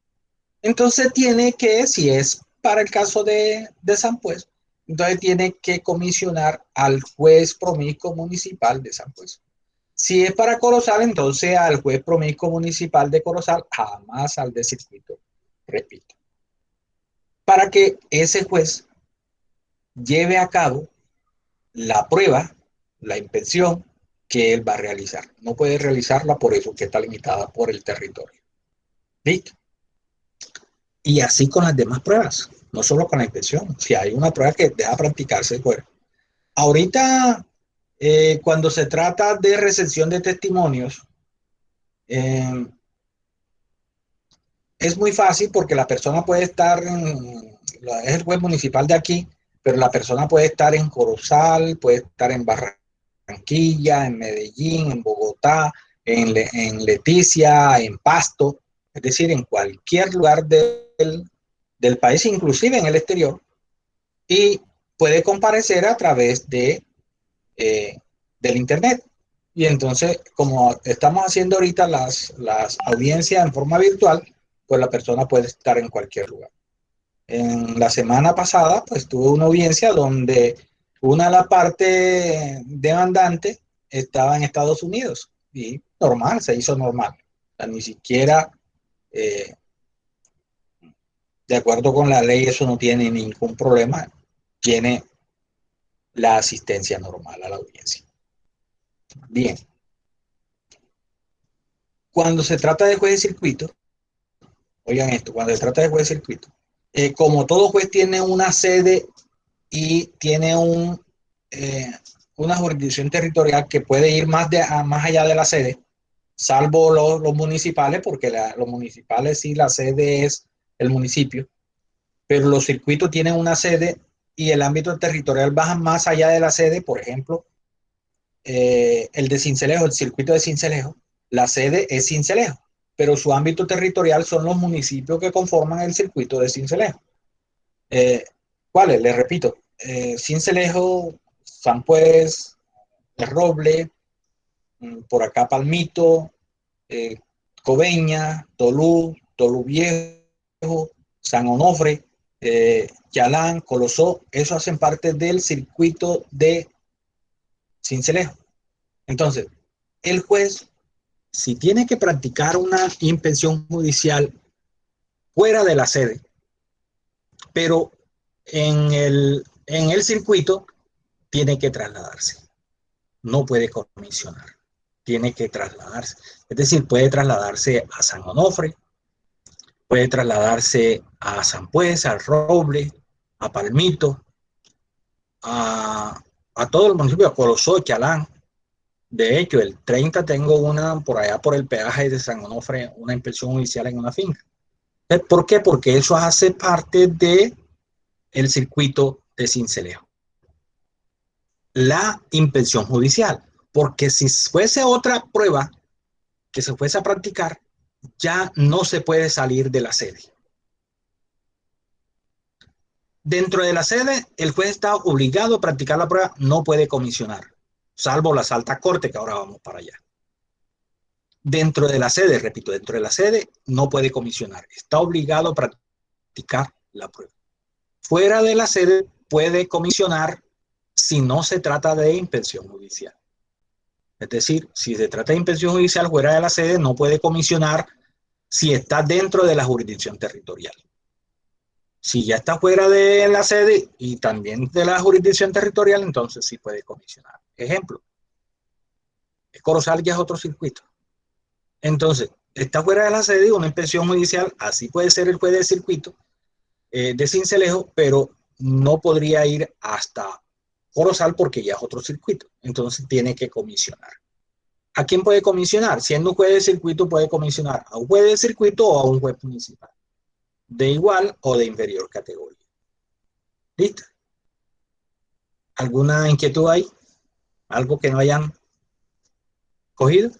Entonces tiene que, si es para el caso de San Pues, entonces tiene que comisionar al juez promiscuo municipal de San Pues. Si es para Corozal, entonces al juez promiscuo municipal de Corozal, jamás al de circuito, repito. Para que ese juez lleve a cabo la prueba, la inspección que él va a realizar. No puede realizarla por eso que está limitada por el territorio. ¿Listo? Y así con las demás pruebas, no solo con la inspección. Si hay una prueba que deja practicarse, bueno. Ahorita, cuando se trata de recepción de testimonios, es muy fácil porque la persona puede estar es el juez municipal de aquí, pero la persona puede estar en Corozal, puede estar en Barranquilla, en Medellín, en Bogotá, en Leticia, en Pasto, es decir, en cualquier lugar del país, inclusive en el exterior, y puede comparecer a través del internet. Y entonces, como estamos haciendo ahorita las audiencias en forma virtual, pues la persona puede estar en cualquier lugar. En la semana pasada, pues tuve una audiencia donde una de las partes demandante estaba en Estados Unidos y normal, se hizo normal. O sea, ni siquiera, de acuerdo con la ley, eso no tiene ningún problema. Tiene la asistencia normal a la audiencia. Bien. Cuando se trata de juez de circuito, oigan esto, cuando se trata de juez de circuito, como todo juez tiene una sede y tiene una jurisdicción territorial que puede ir más allá de la sede, salvo los municipales, porque los municipales sí, la sede es el municipio, pero los circuitos tienen una sede y el ámbito territorial baja más allá de la sede. Por ejemplo, el de Sincelejo, el circuito de Sincelejo, la sede es Sincelejo, pero su ámbito territorial son los municipios que conforman el circuito de Sincelejo. ¿Cuáles? Les repito, Sincelejo, San Pues, El Roble, por acá Palmito, Coveña, Tolú Viejo, San Onofre, Yalán, Colosó, eso hacen parte del circuito de Sincelejo. Entonces, el juez, si tiene que practicar una inspección judicial fuera de la sede, pero en el circuito, tiene que trasladarse. No puede comisionar, tiene que trasladarse. Es decir, puede trasladarse a San Onofre, puede trasladarse a San Pues, al Roble, a Palmito, a todos los municipios, a Colosó, Chalán. De hecho, el 30 tengo una por allá por el peaje de San Onofre, una inspección judicial en una finca. ¿Por qué? Porque eso hace parte del circuito de Sincelejo. La inspección judicial, porque si fuese otra prueba que se fuese a practicar, ya no se puede salir de la sede. Dentro de la sede, el juez está obligado a practicar la prueba, no puede comisionar, salvo las altas cortes, que ahora vamos para allá. Dentro de la sede, repito, dentro de la sede no puede comisionar, está obligado a practicar la prueba. Fuera de la sede puede comisionar si no se trata de inspección judicial. Es decir, si se trata de inspección judicial fuera de la sede, no puede comisionar si está dentro de la jurisdicción territorial. Si ya está fuera de la sede y también de la jurisdicción territorial, entonces sí puede comisionar. Ejemplo, Corozal ya es otro circuito. Entonces, está fuera de la sede, una inspección judicial, así puede ser el juez del circuito de Sincelejo, pero no podría ir hasta Corozal porque ya es otro circuito. Entonces tiene que comisionar. ¿A quién puede comisionar? Siendo un juez de circuito, puede comisionar a un juez de circuito o a un juez municipal, de igual o de inferior categoría. ¿Listo? ¿Alguna inquietud ahí? ¿Algo que no hayan cogido?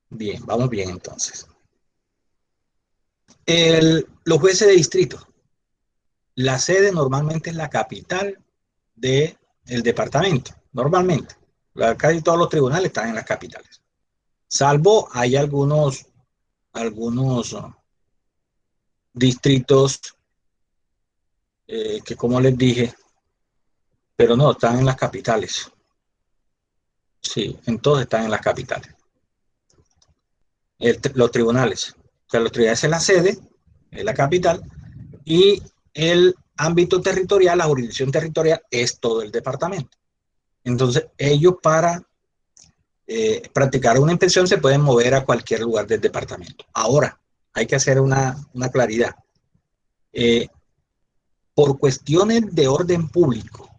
Bien, vamos bien entonces. Los jueces de distrito. La sede normalmente es la capital del departamento, normalmente. Casi todos los tribunales están en las capitales. Salvo hay algunos distritos que, como les dije, pero no, están en las capitales. Sí, en todos están en las capitales. Los tribunales. O sea, los tribunales es la sede, es la capital, y el ámbito territorial, la jurisdicción territorial, es todo el departamento. Entonces, ellos para practicar una inspección se pueden mover a cualquier lugar del departamento. Ahora, hay que hacer una claridad. Por cuestiones de orden público,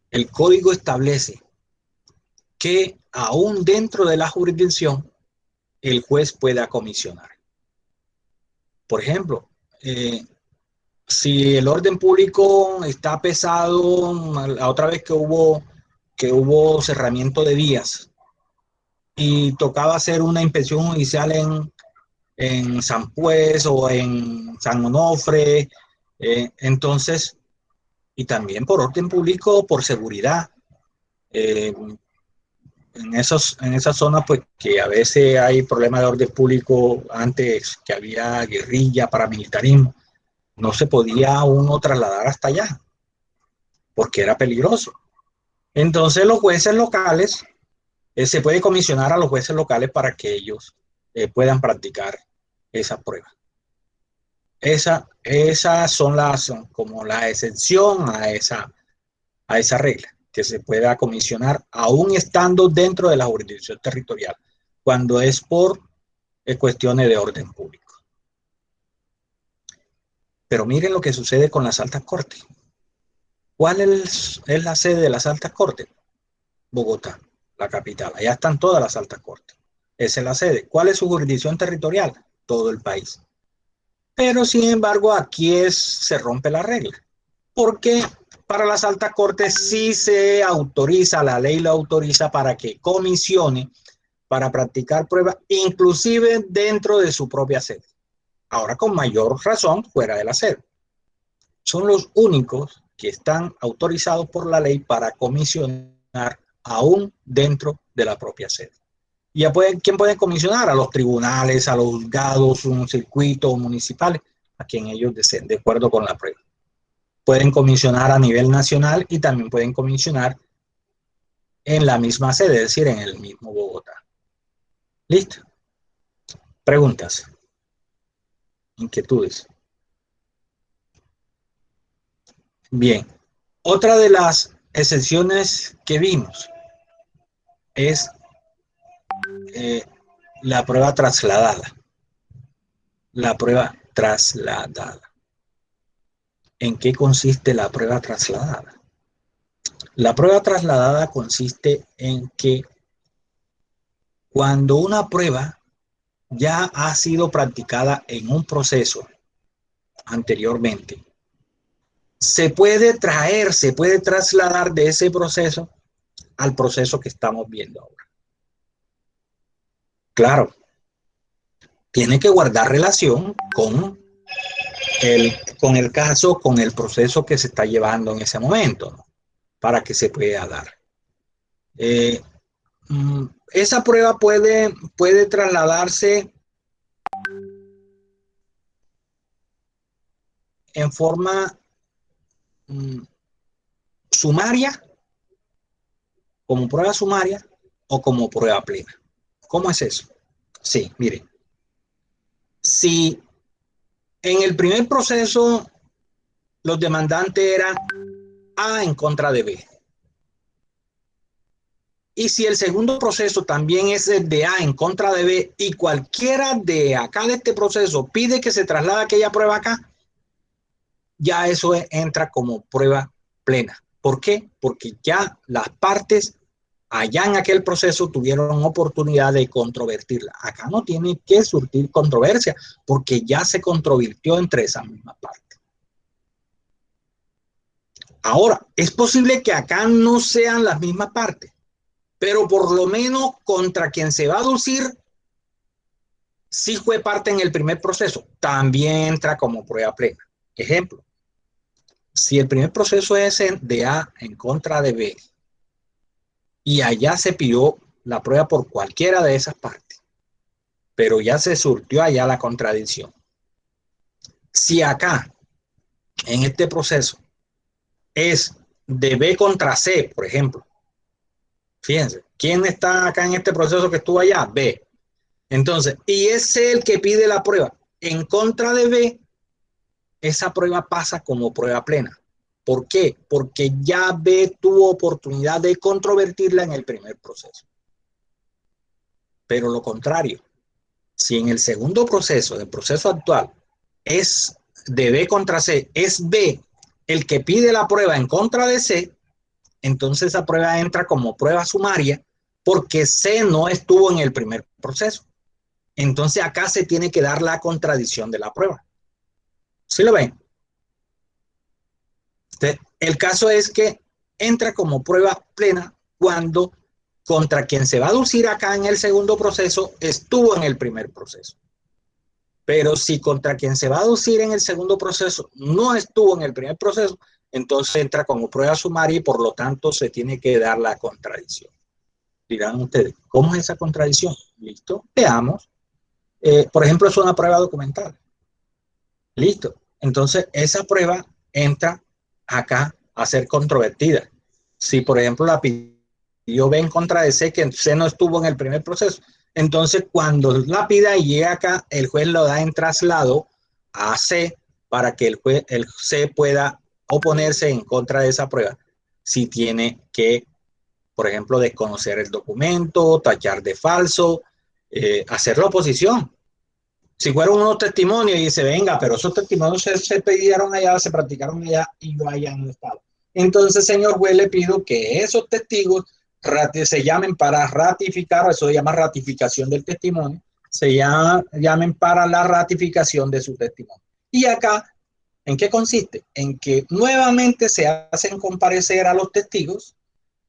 el código establece que aún dentro de la jurisdicción, el juez pueda comisionar. Por ejemplo, si el orden público está pesado, la otra vez que hubo cerramiento de vías y tocaba hacer una inspección judicial en San Pues o en San Onofre, entonces, y también por orden público, por seguridad, en esas zonas, pues que a veces hay problemas de orden público, antes que había guerrilla, paramilitarismo, no se podía uno trasladar hasta allá, porque era peligroso. Entonces los jueces locales, se puede comisionar a los jueces locales para que ellos puedan practicar esa prueba. Esas son como la excepción a esa regla, que se pueda comisionar aún estando dentro de la jurisdicción territorial, cuando es por cuestiones de orden público. Pero miren lo que sucede con las altas cortes. ¿Cuál es la sede de las altas cortes? Bogotá, la capital. Allá están todas las altas cortes. Esa es la sede. ¿Cuál es su jurisdicción territorial? Todo el país. Pero, sin embargo, aquí se rompe la regla. Porque para las altas cortes sí se autoriza, la ley lo autoriza para que comisione para practicar pruebas, inclusive dentro de su propia sede. Ahora, con mayor razón, fuera de la sede. Son los únicos que están autorizados por la ley para comisionar aún dentro de la propia sede. Y ya ¿quién puede comisionar? A los tribunales, a los juzgados, un circuito municipales, a quien ellos deseen, de acuerdo con la prueba. Pueden comisionar a nivel nacional y también pueden comisionar en la misma sede, es decir, en el mismo Bogotá. ¿Listo? Preguntas. Inquietudes. Bien. Otra de las excepciones que vimos es la prueba trasladada. La prueba trasladada. ¿En qué consiste la prueba trasladada? La prueba trasladada consiste en que cuando una prueba ya ha sido practicada en un proceso anteriormente, se puede trasladar de ese proceso al proceso que estamos viendo ahora. Claro, tiene que guardar relación con el caso, con el proceso que se está llevando en ese momento, ¿no? Para que se pueda dar. Esa prueba puede trasladarse en forma sumaria, como prueba sumaria o como prueba plena. ¿Cómo es eso? Sí, miren. Si en el primer proceso los demandantes eran A en contra de B, y si el segundo proceso también es el de A en contra de B y cualquiera de acá de este proceso pide que se traslade aquella prueba acá, ya eso entra como prueba plena. ¿Por qué? Porque ya las partes allá en aquel proceso tuvieron oportunidad de controvertirla. Acá no tiene que surtir controversia porque ya se controvirtió entre esas mismas partes. Ahora, es posible que acá no sean las mismas partes, pero por lo menos contra quien se va a aducir sí fue parte en el primer proceso, también entra como prueba plena. Ejemplo, si el primer proceso es de A en contra de B y allá se pidió la prueba por cualquiera de esas partes, pero ya se surtió allá la contradicción. Si acá, en este proceso, es de B contra C, por ejemplo, fíjense, ¿quién está acá en este proceso que estuvo allá? B. Entonces, y es el que pide la prueba en contra de B, esa prueba pasa como prueba plena. ¿Por qué? Porque ya B tuvo oportunidad de controvertirla en el primer proceso. Pero lo contrario, si en el segundo proceso, el proceso actual, es de B contra C, es B el que pide la prueba en contra de C, entonces esa prueba entra como prueba sumaria porque C no estuvo en el primer proceso. Entonces acá se tiene que dar la contradicción de la prueba. ¿Sí lo ven? Entonces, el caso es que entra como prueba plena cuando contra quien se va a aducir acá en el segundo proceso estuvo en el primer proceso. Pero si contra quien se va a aducir en el segundo proceso no estuvo en el primer proceso, entonces entra como prueba sumaria y por lo tanto se tiene que dar la contradicción. Dirán ustedes, ¿cómo es esa contradicción? Listo, veamos. Por ejemplo, es una prueba documental. Listo. Entonces, esa prueba entra acá a ser controvertida. Si, por ejemplo, la pidió B en contra de C, que C no estuvo en el primer proceso, entonces cuando la pida y llega acá, el juez lo da en traslado a C para que el C pueda oponerse en contra de esa prueba. Si tiene que, por ejemplo, desconocer el documento, tachar de falso, hacer la oposición. Si fueron unos testimonios y dice, venga, pero esos testimonios se pidieron allá, se practicaron allá y yo allá no estaba. Entonces, señor juez, le pido que esos testigos se llamen para ratificar, eso se llama ratificación del testimonio, llamen para la ratificación de su testimonio. Y acá, ¿en qué consiste? En que nuevamente se hacen comparecer a los testigos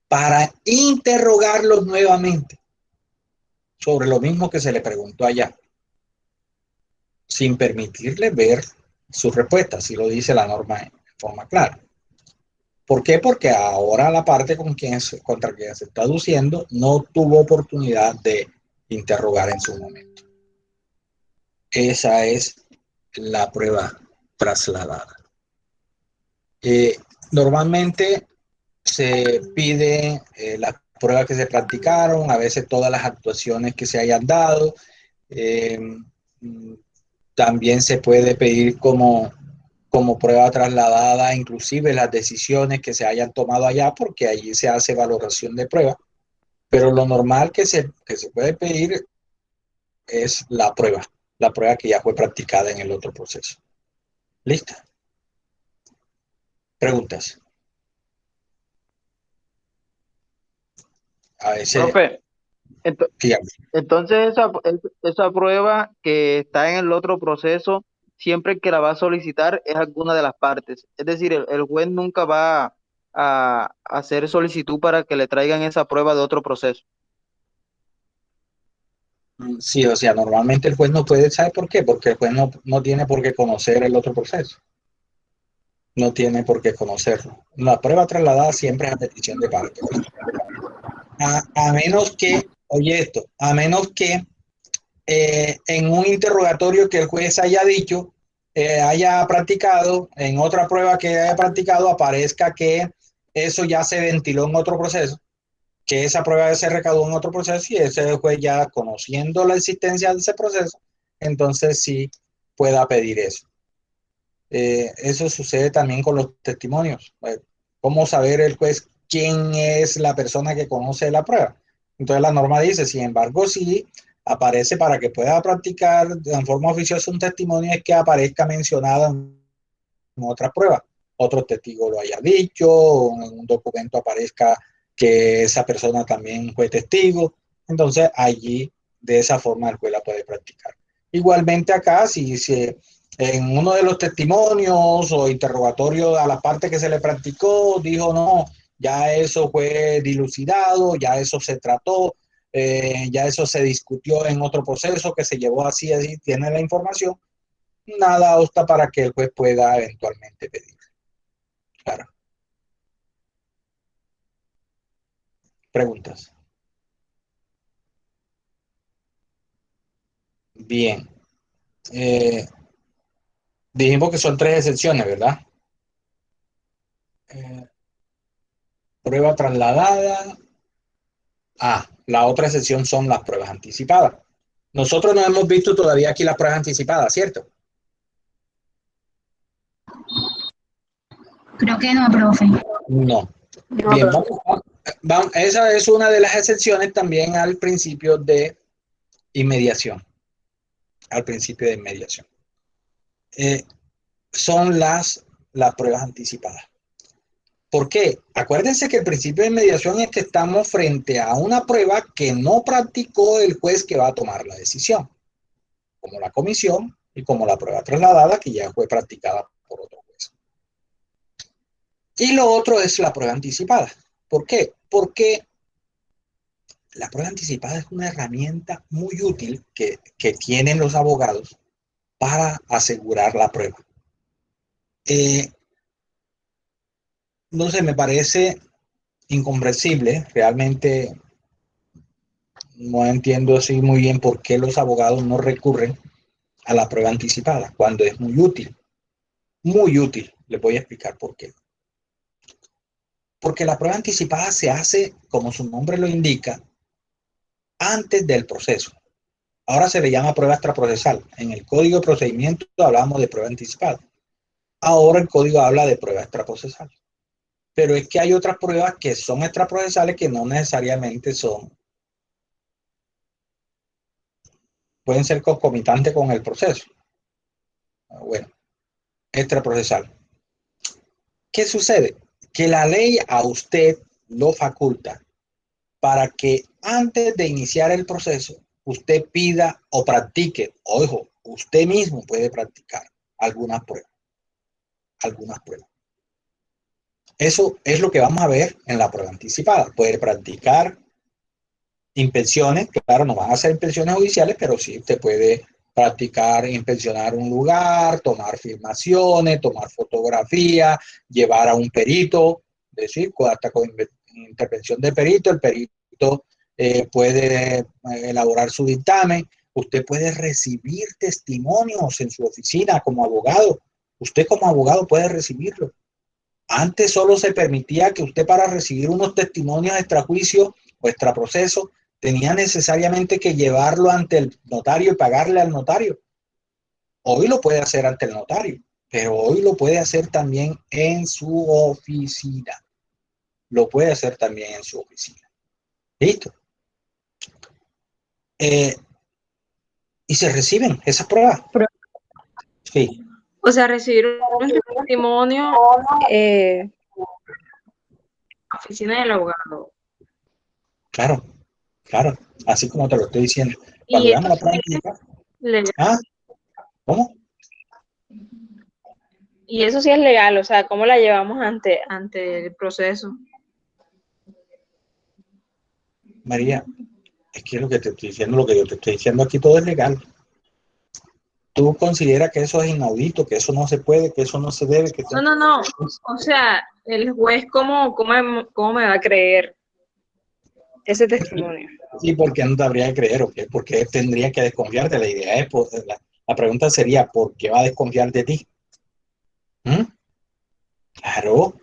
para interrogarlos nuevamente sobre lo mismo que se le preguntó allá, sin permitirle ver sus respuestas, si lo dice la norma en forma clara. ¿Por qué? Porque ahora la parte contra quien se está aduciendo no tuvo oportunidad de interrogar en su momento. Esa es la prueba trasladada. Normalmente se pide las pruebas que se practicaron, a veces todas las actuaciones que se hayan dado. También se puede pedir como prueba trasladada, inclusive las decisiones que se hayan tomado allá, porque allí se hace valoración de prueba. Pero lo normal que se puede pedir es la prueba que ya fue practicada en el otro proceso. ¿Lista? Preguntas. A veces, Profe, entonces esa prueba que está en el otro proceso, siempre que la va a solicitar es alguna de las partes. Es decir, el juez nunca va a hacer solicitud para que le traigan esa prueba de otro proceso. sí, o sea, normalmente el juez no puede, ¿sabe por qué? Porque el juez no tiene por qué conocer el otro proceso. No tiene por qué conocerlo. La prueba trasladada siempre es a petición de parte. A menos que, oye esto, a menos que en un interrogatorio que el juez haya dicho, haya practicado, en otra prueba que haya practicado, aparezca que eso ya se ventiló en otro proceso, que esa prueba se recaudó en otro proceso y ese juez ya conociendo la existencia de ese proceso, entonces sí pueda pedir eso. Eso sucede también con los testimonios. ¿Cómo saber el juez quién es la persona que conoce la prueba? Entonces la norma dice, sin embargo, si aparece para que pueda practicar de forma oficiosa un testimonio, es que aparezca mencionado en otra prueba. Otro testigo lo haya dicho, o en un documento aparezca que esa persona también fue testigo. Entonces allí, de esa forma, el juez la puede practicar. Igualmente acá, si en uno de los testimonios o interrogatorio a la parte que se le practicó, dijo no, ya eso fue dilucidado, ya eso se trató, ya eso se discutió en otro proceso que se llevó así, tiene la información, nada obsta para que el juez pueda eventualmente pedir. Claro. Preguntas. Bien. Dijimos que son 3 excepciones, ¿verdad? Prueba trasladada. La otra excepción son las pruebas anticipadas. Nosotros no hemos visto todavía aquí las pruebas anticipadas, ¿cierto? Creo que no, profe. No. Bien, esa es una de las excepciones también al principio de inmediación. Al principio de inmediación. Son las pruebas anticipadas. ¿Por qué? Acuérdense que el principio de inmediación es que estamos frente a una prueba que no practicó el juez que va a tomar la decisión, como la comisión y como la prueba trasladada que ya fue practicada por otro juez. Y lo otro es la prueba anticipada. ¿Por qué? Porque la prueba anticipada es una herramienta muy útil que tienen los abogados para asegurar la prueba. No sé, me parece incomprensible, realmente no entiendo así muy bien por qué los abogados no recurren a la prueba anticipada cuando es muy útil. Muy útil. Les voy a explicar por qué. Porque la prueba anticipada se hace, como su nombre lo indica, antes del proceso. Ahora se le llama prueba extraprocesal. En el Código de Procedimiento hablamos de prueba anticipada. Ahora el Código habla de prueba extraprocesal. Pero es que hay otras pruebas que son extraprocesales que no necesariamente pueden ser concomitantes con el proceso. Bueno, extraprocesal. ¿Qué sucede? que la ley a usted lo faculta para que antes de iniciar el proceso, usted pida o practique, ojo, usted mismo puede practicar algunas pruebas, algunas pruebas. Eso es lo que vamos a ver en la prueba anticipada. Puede practicar inspecciones, claro, no van a ser inspecciones judiciales, pero sí usted puede practicar, inspeccionar un lugar, tomar filmaciones, tomar fotografías, llevar a un perito, es decir, hasta con intervención de perito, el perito puede elaborar su dictamen, usted puede recibir testimonios en su oficina como abogado, usted como abogado puede recibirlo. Antes solo se permitía que usted para recibir unos testimonios extrajuicio o extraproceso tenía necesariamente que llevarlo ante el notario y pagarle al notario. Hoy lo puede hacer ante el notario, pero hoy lo puede hacer también en su oficina. Lo puede hacer también en su oficina. ¿Listo? Y se reciben esas pruebas. Sí. O sea, recibir un testimonio en la oficina del abogado. Claro, claro. Así como te lo estoy diciendo. Cuando Y veamos la prueba anticipada. legal. ¿Ah? ¿Cómo? Y eso sí es legal, o sea, ¿cómo la llevamos ante el proceso? María, es que lo que te estoy diciendo, lo que yo te estoy diciendo aquí, todo es legal. ¿Tú consideras que eso es inaudito, que eso no se puede, que eso no se debe? Que eso... No. O sea, el juez, ¿cómo me va a creer ese testimonio? Sí, ¿por qué no te habría que creer? ¿O qué? ¿Por qué tendría que desconfiarte? La idea es, la pregunta sería, ¿por qué va a desconfiar de ti? ¿Mm? Claro.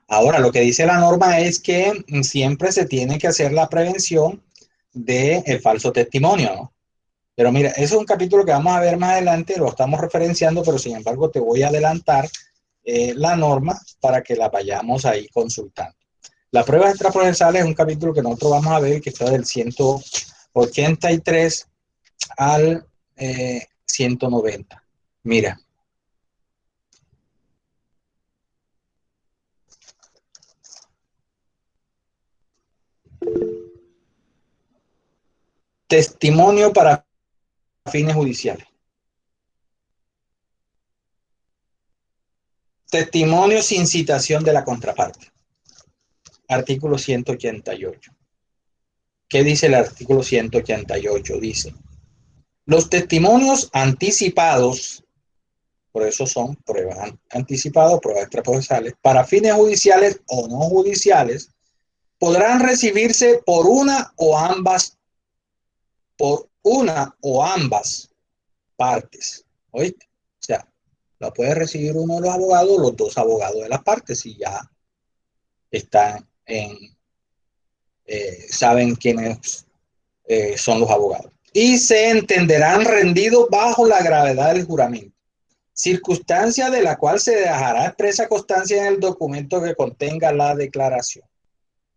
Ahora, lo que dice la norma es que siempre se tiene que hacer la prevención del falso testimonio, ¿no? Pero mira, eso es un capítulo que vamos a ver más adelante, lo estamos referenciando, pero sin embargo te voy a adelantar la norma para que la vayamos ahí consultando. La prueba extraprocesal es un capítulo que nosotros vamos a ver que está del 183 al 190. Mira. Testimonio para fines judiciales. Testimonio sin citación de la contraparte. Artículo 188. ¿Qué dice el artículo 188? Dice, los testimonios anticipados, por eso son pruebas anticipadas, pruebas extraprocesales, para fines judiciales o no judiciales, podrán recibirse por una o ambas partes. ¿Oíste? O sea, la puede recibir uno de los abogados, los dos abogados de las partes, y ya están saben quiénes son los abogados. Y se entenderán rendidos bajo la gravedad del juramento, circunstancia de la cual se dejará expresa constancia en el documento que contenga la declaración.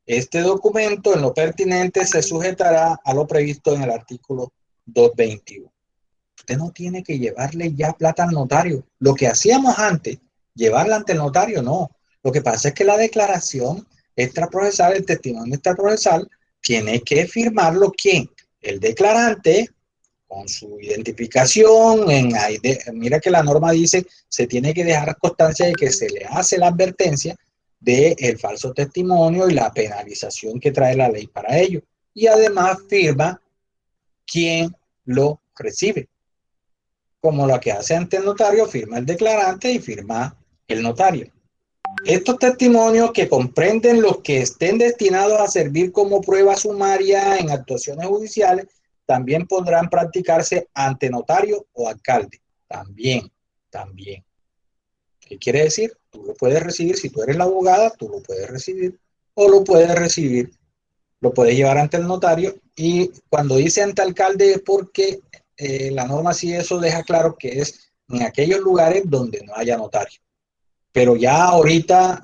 Este documento, en lo pertinente, se sujetará a lo previsto en el artículo 221. Usted no tiene que llevarle ya plata al notario. Lo que hacíamos antes, llevarla ante el notario, no. Lo que pasa es que la declaración extraprocesal, el testimonio extraprocesal, tiene que firmarlo ¿quién? El declarante, con su identificación. Mira que la norma dice, se tiene que dejar constancia de que se le hace la advertencia del falso testimonio y la penalización que trae la ley para ello. Y además firma quién lo recibe. Como lo que hace ante el notario, firma el declarante y firma el notario. Estos testimonios, que comprenden los que estén destinados a servir como prueba sumaria en actuaciones judiciales, también podrán practicarse ante notario o alcalde. También. ¿Qué quiere decir? Tú lo puedes recibir, si tú eres la abogada, tú lo puedes recibir, o lo puedes llevar ante el notario. Y cuando dice ante alcalde es porque la norma sí eso deja claro que es en aquellos lugares donde no haya notario. Pero ya ahorita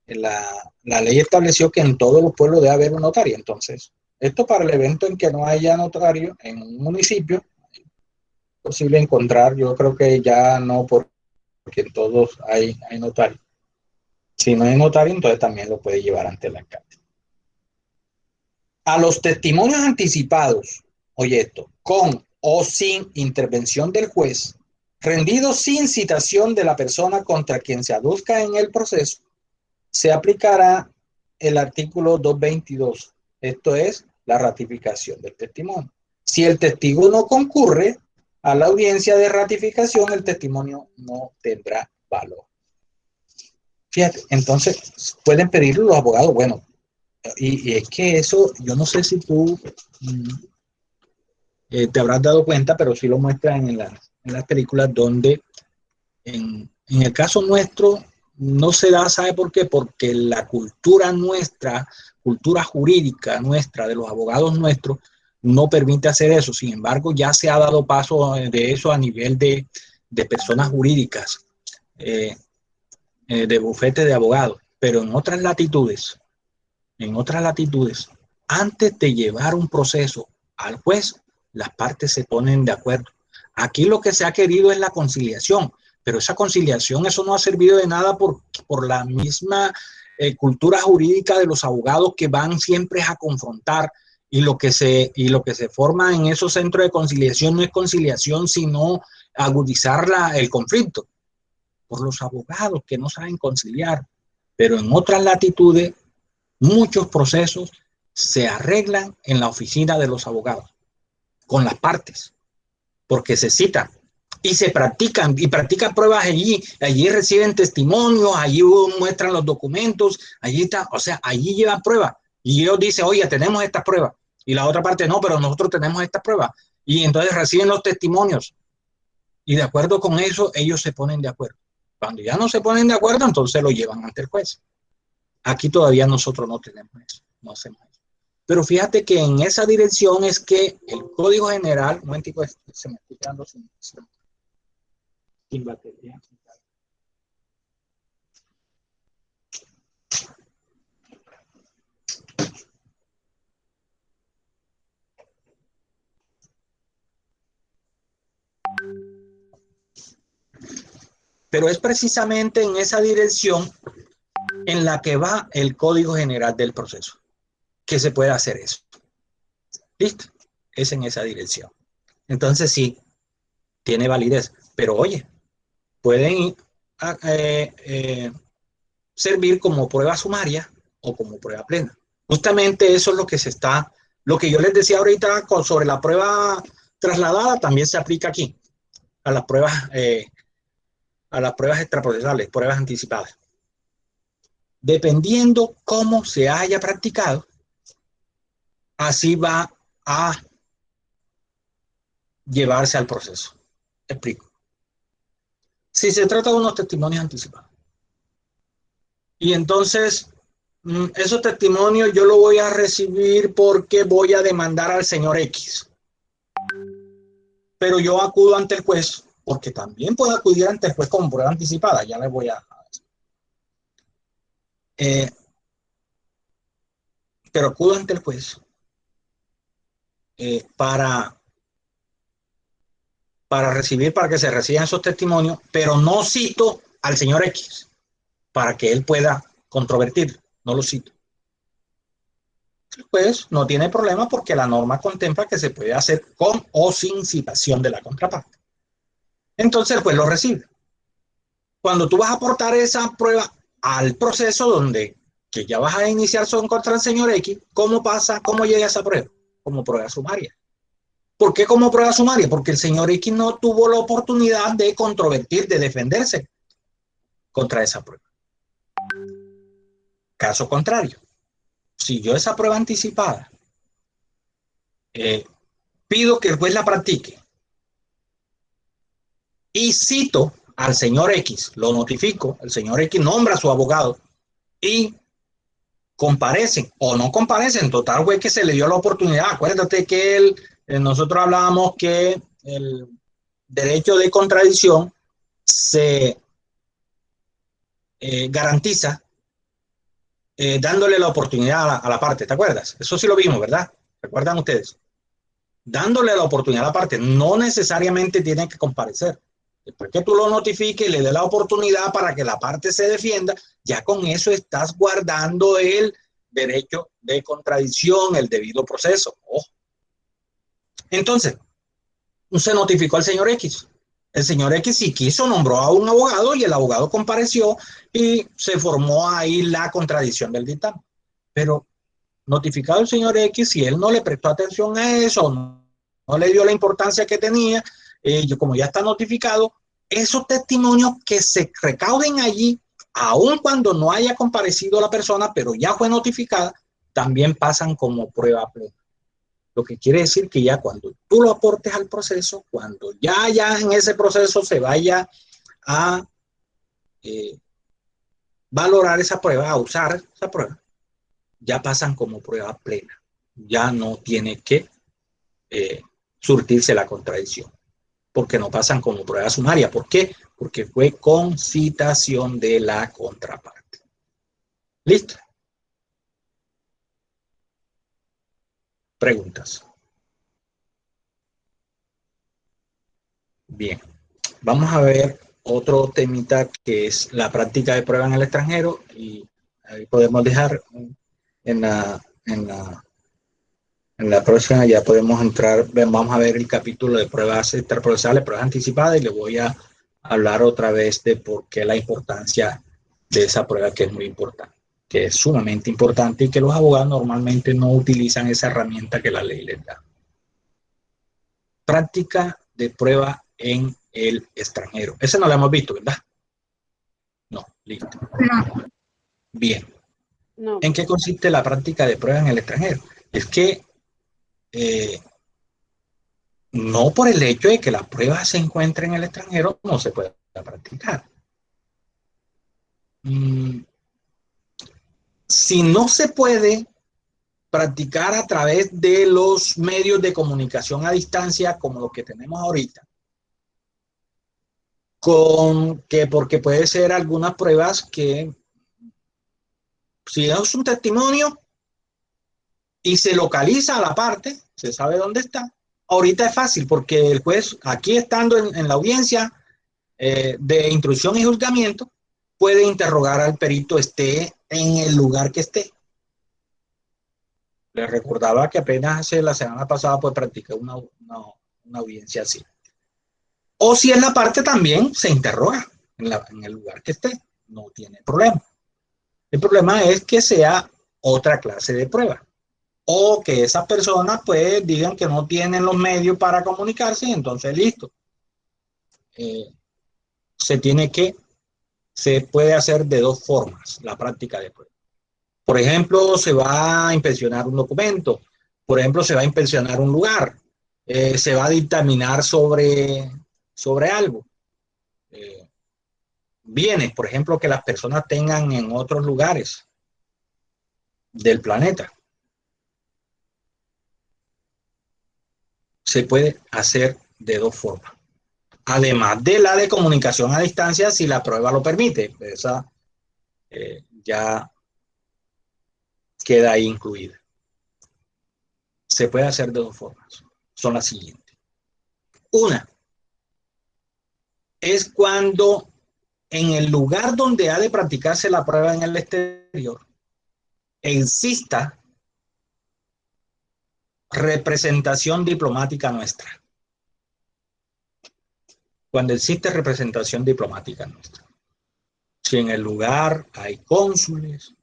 la ley estableció que en todos los pueblos debe haber un notario. Entonces, esto para el evento en que no haya notario en un municipio, es posible encontrar, yo creo que ya no, porque en todos hay notario. Si no es notario, entonces también lo puede llevar ante el alcalde. A los testimonios anticipados, oye esto, con o sin intervención del juez, rendidos sin citación de la persona contra quien se aduzca en el proceso, se aplicará el artículo 222. Esto es la ratificación del testimonio. Si el testigo no concurre a la audiencia de ratificación, el testimonio no tendrá valor. Fíjate, entonces pueden pedirlo los abogados. Bueno, y es que eso, yo no sé si tú te habrás dado cuenta, pero sí lo muestran en las películas donde en el caso nuestro no se da, ¿sabe por qué? Porque la cultura nuestra, cultura jurídica nuestra, de los abogados nuestros, no permite hacer eso. Sin embargo, ya se ha dado paso de eso a nivel de personas jurídicas, de bufete de abogados, pero en otras latitudes, antes de llevar un proceso al juez, las partes se ponen de acuerdo. Aquí lo que se ha querido es la conciliación, pero esa conciliación, eso no ha servido de nada por la misma cultura jurídica de los abogados que van siempre a confrontar, y lo que se forma en esos centros de conciliación no es conciliación, sino agudizar el conflicto por los abogados que no saben conciliar. Pero en otras latitudes, muchos procesos se arreglan en la oficina de los abogados, con las partes, porque se citan y se practican, y practican pruebas allí reciben testimonios, allí muestran los documentos, allí está, o sea, allí llevan pruebas, y ellos dicen, oye, tenemos esta prueba, y la otra parte, no, pero nosotros tenemos esta prueba, y entonces reciben los testimonios, y de acuerdo con eso, ellos se ponen de acuerdo. Cuando ya no se ponen de acuerdo, entonces lo llevan ante el juez. Aquí todavía nosotros no tenemos eso, no hacemos eso. Pero fíjate que en esa dirección es que el Código General, un momentico, se me está quedando sin batería. Pero es precisamente en esa dirección en la que va el Código General del Proceso, que se puede hacer eso. ¿Listo? Es en esa dirección. Entonces sí, tiene validez. Pero oye, pueden servir como prueba sumaria o como prueba plena. Justamente eso es lo que yo les decía ahorita sobre la prueba trasladada, también se aplica aquí a las pruebas extraprocesales, pruebas anticipadas. Dependiendo cómo se haya practicado, así va a llevarse al proceso. Explico. Si se trata de unos testimonios anticipados, y entonces esos testimonios yo lo voy a recibir porque voy a demandar al señor X, pero yo acudo ante el juez, porque también puedo acudir ante el juez como prueba anticipada, ya les voy a pero acudo ante el juez para que se reciban esos testimonios, pero no cito al señor X para que él pueda controvertir, no lo cito. El juez no tiene problema porque la norma contempla que se puede hacer con o sin citación de la contraparte. Entonces el juez lo recibe. Cuando tú vas a aportar esa prueba al proceso que ya vas a iniciar contra el señor X, ¿cómo llega esa prueba? Como prueba sumaria. ¿Por qué como prueba sumaria? Porque el señor X no tuvo la oportunidad de controvertir, de defenderse contra esa prueba. Caso contrario, si yo esa prueba anticipada pido que el juez la practique y cito al señor X, lo notifico, el señor X nombra a su abogado y comparecen o no comparecen, total fue que se le dio la oportunidad. Acuérdate que nosotros hablábamos que el derecho de contradicción se garantiza dándole la oportunidad a la parte, ¿te acuerdas? Eso sí lo vimos, ¿verdad? ¿Recuerdan ustedes? Dándole la oportunidad a la parte, no necesariamente tienen que comparecer. Después que tú lo notifiques y le dé la oportunidad para que la parte se defienda, ya con eso estás guardando el derecho de contradicción, el debido proceso. Oh. Entonces, se notificó al señor X. El señor X, si quiso, nombró a un abogado y el abogado compareció y se formó ahí la contradicción del dictamen. Pero notificado el señor X, si él no le prestó atención a eso, no le dio la importancia que tenía, como ya está notificado, esos testimonios que se recauden allí, aun cuando no haya comparecido la persona, pero ya fue notificada, también pasan como prueba plena. Lo que quiere decir que ya cuando tú lo aportes al proceso, cuando ya en ese proceso se vaya a valorar esa prueba, a usar esa prueba, ya pasan como prueba plena. Ya no tiene que surtirse la contradicción, porque no pasan como prueba sumaria. ¿Por qué? Porque fue con citación de la contraparte. ¿Listo? Preguntas. Bien, vamos a ver otro temita que es la práctica de prueba en el extranjero, y ahí podemos dejar en la próxima, ya podemos entrar, vamos a ver el capítulo de pruebas extraprocesales, pruebas anticipadas, y le voy a hablar otra vez de por qué la importancia de esa prueba, que es muy importante, que es sumamente importante y que los abogados normalmente no utilizan esa herramienta que la ley les da. Práctica de prueba en el extranjero. Ese no lo hemos visto, ¿verdad? No, listo. No. Bien. No. ¿En qué consiste la práctica de prueba en el extranjero? Es que no por el hecho de que la prueba se encuentre en el extranjero, no se puede practicar. Si no se puede practicar a través de los medios de comunicación a distancia como los que tenemos ahorita, porque puede ser algunas pruebas que, si es un testimonio y se localiza a la parte, se sabe dónde está. Ahorita es fácil porque el juez, aquí estando en la audiencia de instrucción y juzgamiento, puede interrogar al perito, esté en el lugar que esté. Les recordaba que apenas la semana pasada pues practiqué una audiencia así. O si es la parte, también se interroga en el lugar que esté, no tiene problema. El problema es que sea otra clase de prueba, o que esas personas pues digan que no tienen los medios para comunicarse, y entonces listo. Se puede hacer de dos formas la práctica de prueba. Por ejemplo, se va a inspeccionar un documento, por ejemplo, se va a inspeccionar un lugar, se va a dictaminar sobre algo. Bienes, por ejemplo, que las personas tengan en otros lugares del planeta. Se puede hacer de dos formas. Además de la de comunicación a distancia, si la prueba lo permite. Esa ya queda ahí incluida. Se puede hacer de dos formas. Son las siguientes. Una es cuando en el lugar donde ha de practicarse la prueba en el exterior exista representación diplomática nuestra. Cuando existe representación diplomática nuestra. Si en el lugar hay cónsules,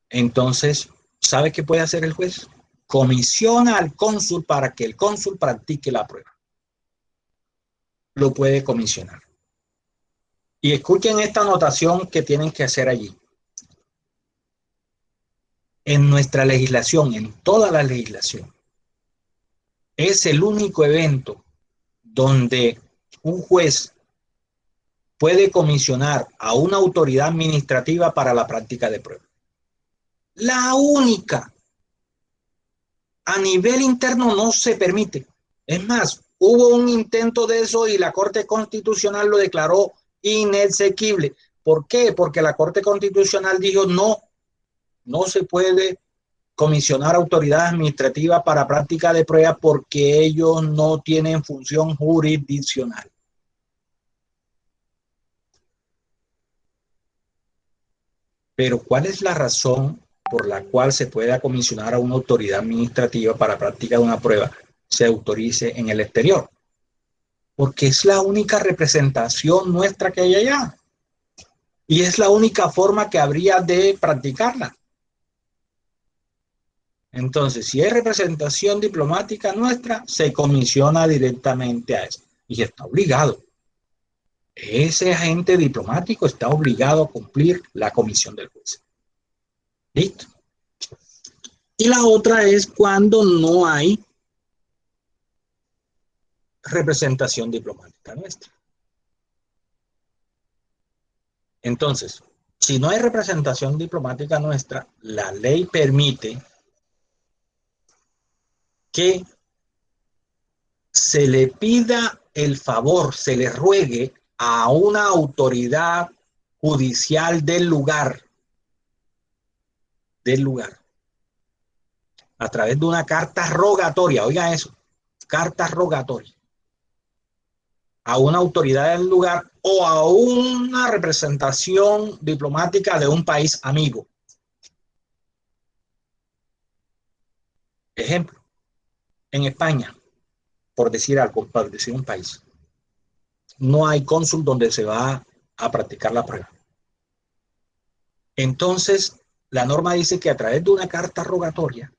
entonces, ¿sabe qué puede hacer el juez? Comisiona al cónsul para que el cónsul practique la prueba. Lo puede comisionar. Y escuchen esta anotación que tienen que hacer allí. En nuestra legislación, en toda la legislación, es el único evento donde un juez puede comisionar a una autoridad administrativa para la práctica de prueba. La única. A nivel interno no se permite. Es más, hubo un intento de eso y la Corte Constitucional lo declaró inexequible. ¿Por qué? Porque la Corte Constitucional dijo no se puede comisionar autoridades administrativas para práctica de pruebas porque ellos no tienen función jurisdiccional. Pero ¿cuál es la razón por la cual se pueda comisionar a una autoridad administrativa para práctica de una prueba se autorice en el exterior? Porque es la única representación nuestra que hay allá. Y es la única forma que habría de practicarla. Entonces, si hay representación diplomática nuestra, se comisiona directamente a eso. Y está obligado. Ese agente diplomático está obligado a cumplir la comisión del juez. ¿Listo? Y la otra es cuando no hay representación diplomática nuestra. Entonces, si no hay representación diplomática nuestra, la ley permite que se le pida el favor, se le ruegue a una autoridad judicial del lugar, a través de una carta rogatoria, oiga eso, carta rogatoria, a una autoridad del lugar o a una representación diplomática de un país amigo. Ejemplo, en España, por decir algo, por decir un país, no hay cónsul donde se va a practicar la prueba. Entonces, la norma dice que a través de una carta rogatoria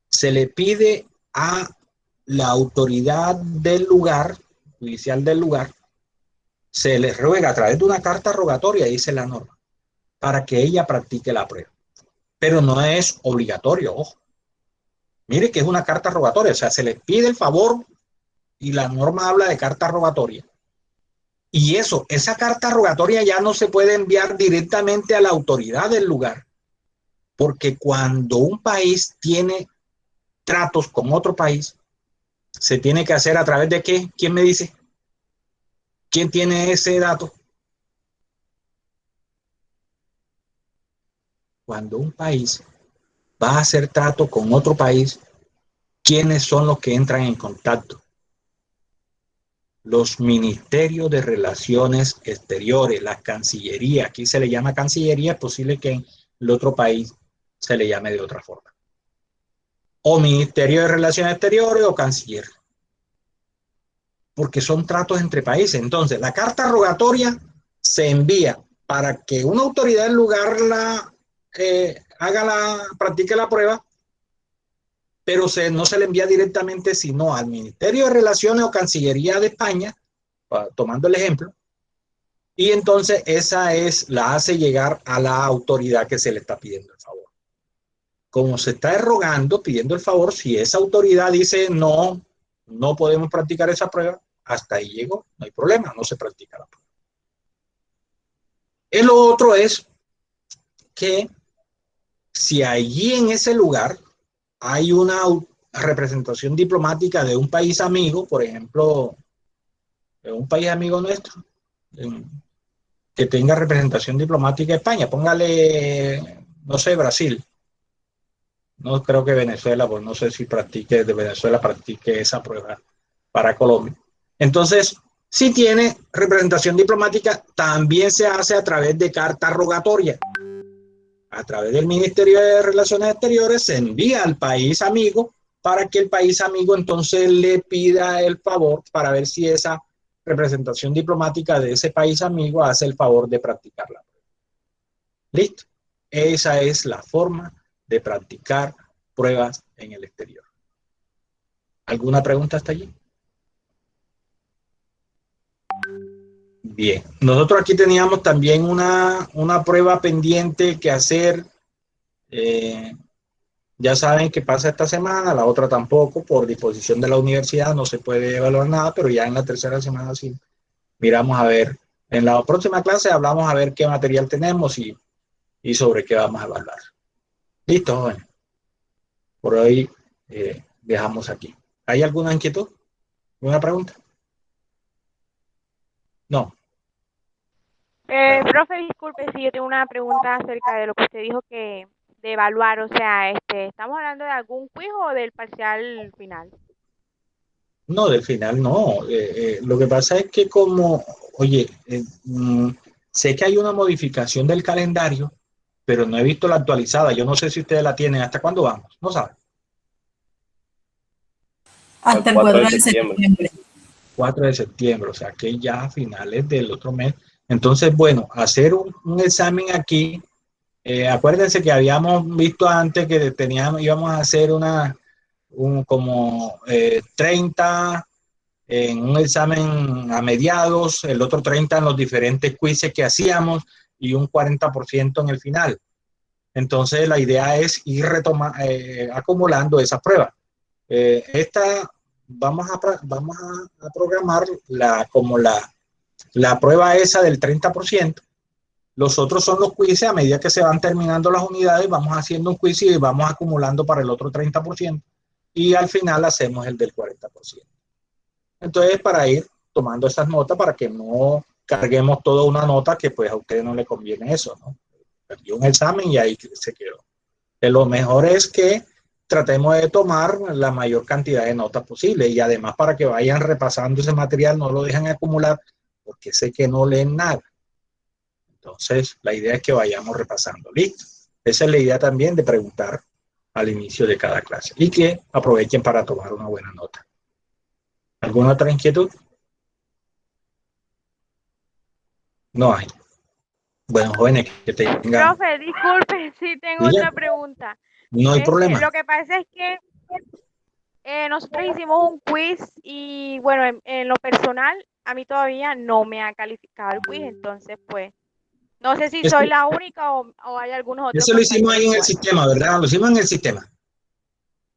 se le pide a la autoridad del lugar, judicial del lugar, se le ruega a través de una carta rogatoria, dice la norma, para que ella practique la prueba. Pero no es obligatorio, ojo. Mire que es una carta rogatoria, o sea, se le pide el favor y la norma habla de carta rogatoria. Y esa carta rogatoria ya no se puede enviar directamente a la autoridad del lugar, porque cuando un país tiene tratos con otro país, se tiene que hacer a través de ¿qué? ¿Quién me dice? ¿Quién tiene ese dato? Cuando un país va a hacer trato con otro país, ¿quiénes son los que entran en contacto? Los ministerios de Relaciones Exteriores, la Cancillería. Aquí se le llama Cancillería, es posible que en el otro país se le llame de otra forma. O Ministerio de Relaciones Exteriores o Canciller. Porque son tratos entre países. Entonces, la carta rogatoria se envía para que una autoridad del lugar practique la prueba, pero no se le envía directamente, sino al Ministerio de Relaciones o Cancillería de España, tomando el ejemplo, y entonces la hace llegar a la autoridad que se le está pidiendo el favor. Como se está rogando, pidiendo el favor, si esa autoridad dice no podemos practicar esa prueba, hasta ahí llegó, no hay problema, no se practica la prueba. El otro es que si allí en ese lugar hay una representación diplomática de un país amigo, por ejemplo, de un país amigo nuestro, que tenga representación diplomática en España, póngale, no sé, Brasil. No creo que Venezuela, pues no sé si de Venezuela practique esa prueba para Colombia. Entonces, si tiene representación diplomática, también se hace a través de carta rogatoria. A través del Ministerio de Relaciones Exteriores se envía al país amigo para que el país amigo entonces le pida el favor para ver si esa representación diplomática de ese país amigo hace el favor de practicarla. ¿Listo? Esa es la forma de practicar pruebas en el exterior. ¿Alguna pregunta hasta allí? Bien, nosotros aquí teníamos también una prueba pendiente que hacer. Ya saben que pasa esta semana, la otra tampoco, por disposición de la universidad no se puede evaluar nada, pero ya en la tercera semana sí miramos a ver. En la próxima clase hablamos a ver qué material tenemos y sobre qué vamos a evaluar. Listo, jóvenes. Por hoy dejamos aquí. ¿Hay alguna inquietud? ¿Alguna pregunta? No. Profe, disculpe si yo tengo una pregunta acerca de lo que usted dijo que evaluar? O sea, ¿estamos hablando de algún quiz o del parcial final? No, del final no. Lo que pasa es que oye, sé que hay una modificación del calendario, pero no he visto la actualizada. Yo no sé si ustedes la tienen. ¿Hasta cuándo vamos? No saben. Hasta el 4 de septiembre. 4 de septiembre, o sea que ya a finales del otro mes. Entonces, bueno, hacer un examen aquí. Acuérdense que habíamos visto antes que íbamos a hacer como 30 en un examen a mediados, el otro 30 en los diferentes quizzes que hacíamos y un 40% en el final. Entonces, la idea es ir acumulando esas pruebas. Vamos a programar la prueba esa del 30%. Los otros son los quizzes. A medida que se van terminando las unidades, vamos haciendo un quiz y vamos acumulando para el otro 30%. Y al final hacemos el del 40%. Entonces, para ir tomando esas notas, para que no carguemos toda una nota que pues a ustedes no les conviene eso, ¿no? Perdió un examen y ahí se quedó. Lo mejor es que tratemos de tomar la mayor cantidad de notas posible y además para que vayan repasando ese material, no lo dejen acumular, porque sé que no leen nada. Entonces, la idea es que vayamos repasando. ¿Listo? Esa es la idea también de preguntar al inicio de cada clase y que aprovechen para tomar una buena nota. ¿Alguna otra inquietud? No hay. Bueno, jóvenes, que tengan... Profe, disculpe, sí tengo ¿Ya? otra pregunta. No hay problema. Lo que pasa es que nosotros hicimos un quiz y bueno, en lo personal, a mí todavía no me ha calificado el quiz, entonces pues, no sé si soy la única o hay algunos otros. Eso lo hicimos ahí en el igual. sistema, ¿verdad? Lo hicimos en el sistema.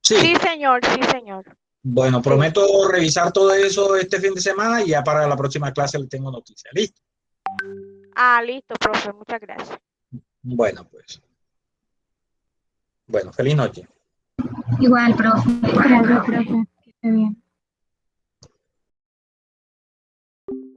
Sí. Sí, señor, sí, señor. Bueno, prometo revisar todo eso este fin de semana y ya para la próxima clase le tengo noticias. ¿Listo? Ah, listo, profe, muchas gracias. Bueno, pues. Bueno, feliz noche. Igual, profe. Gracias, profe. Que esté bien.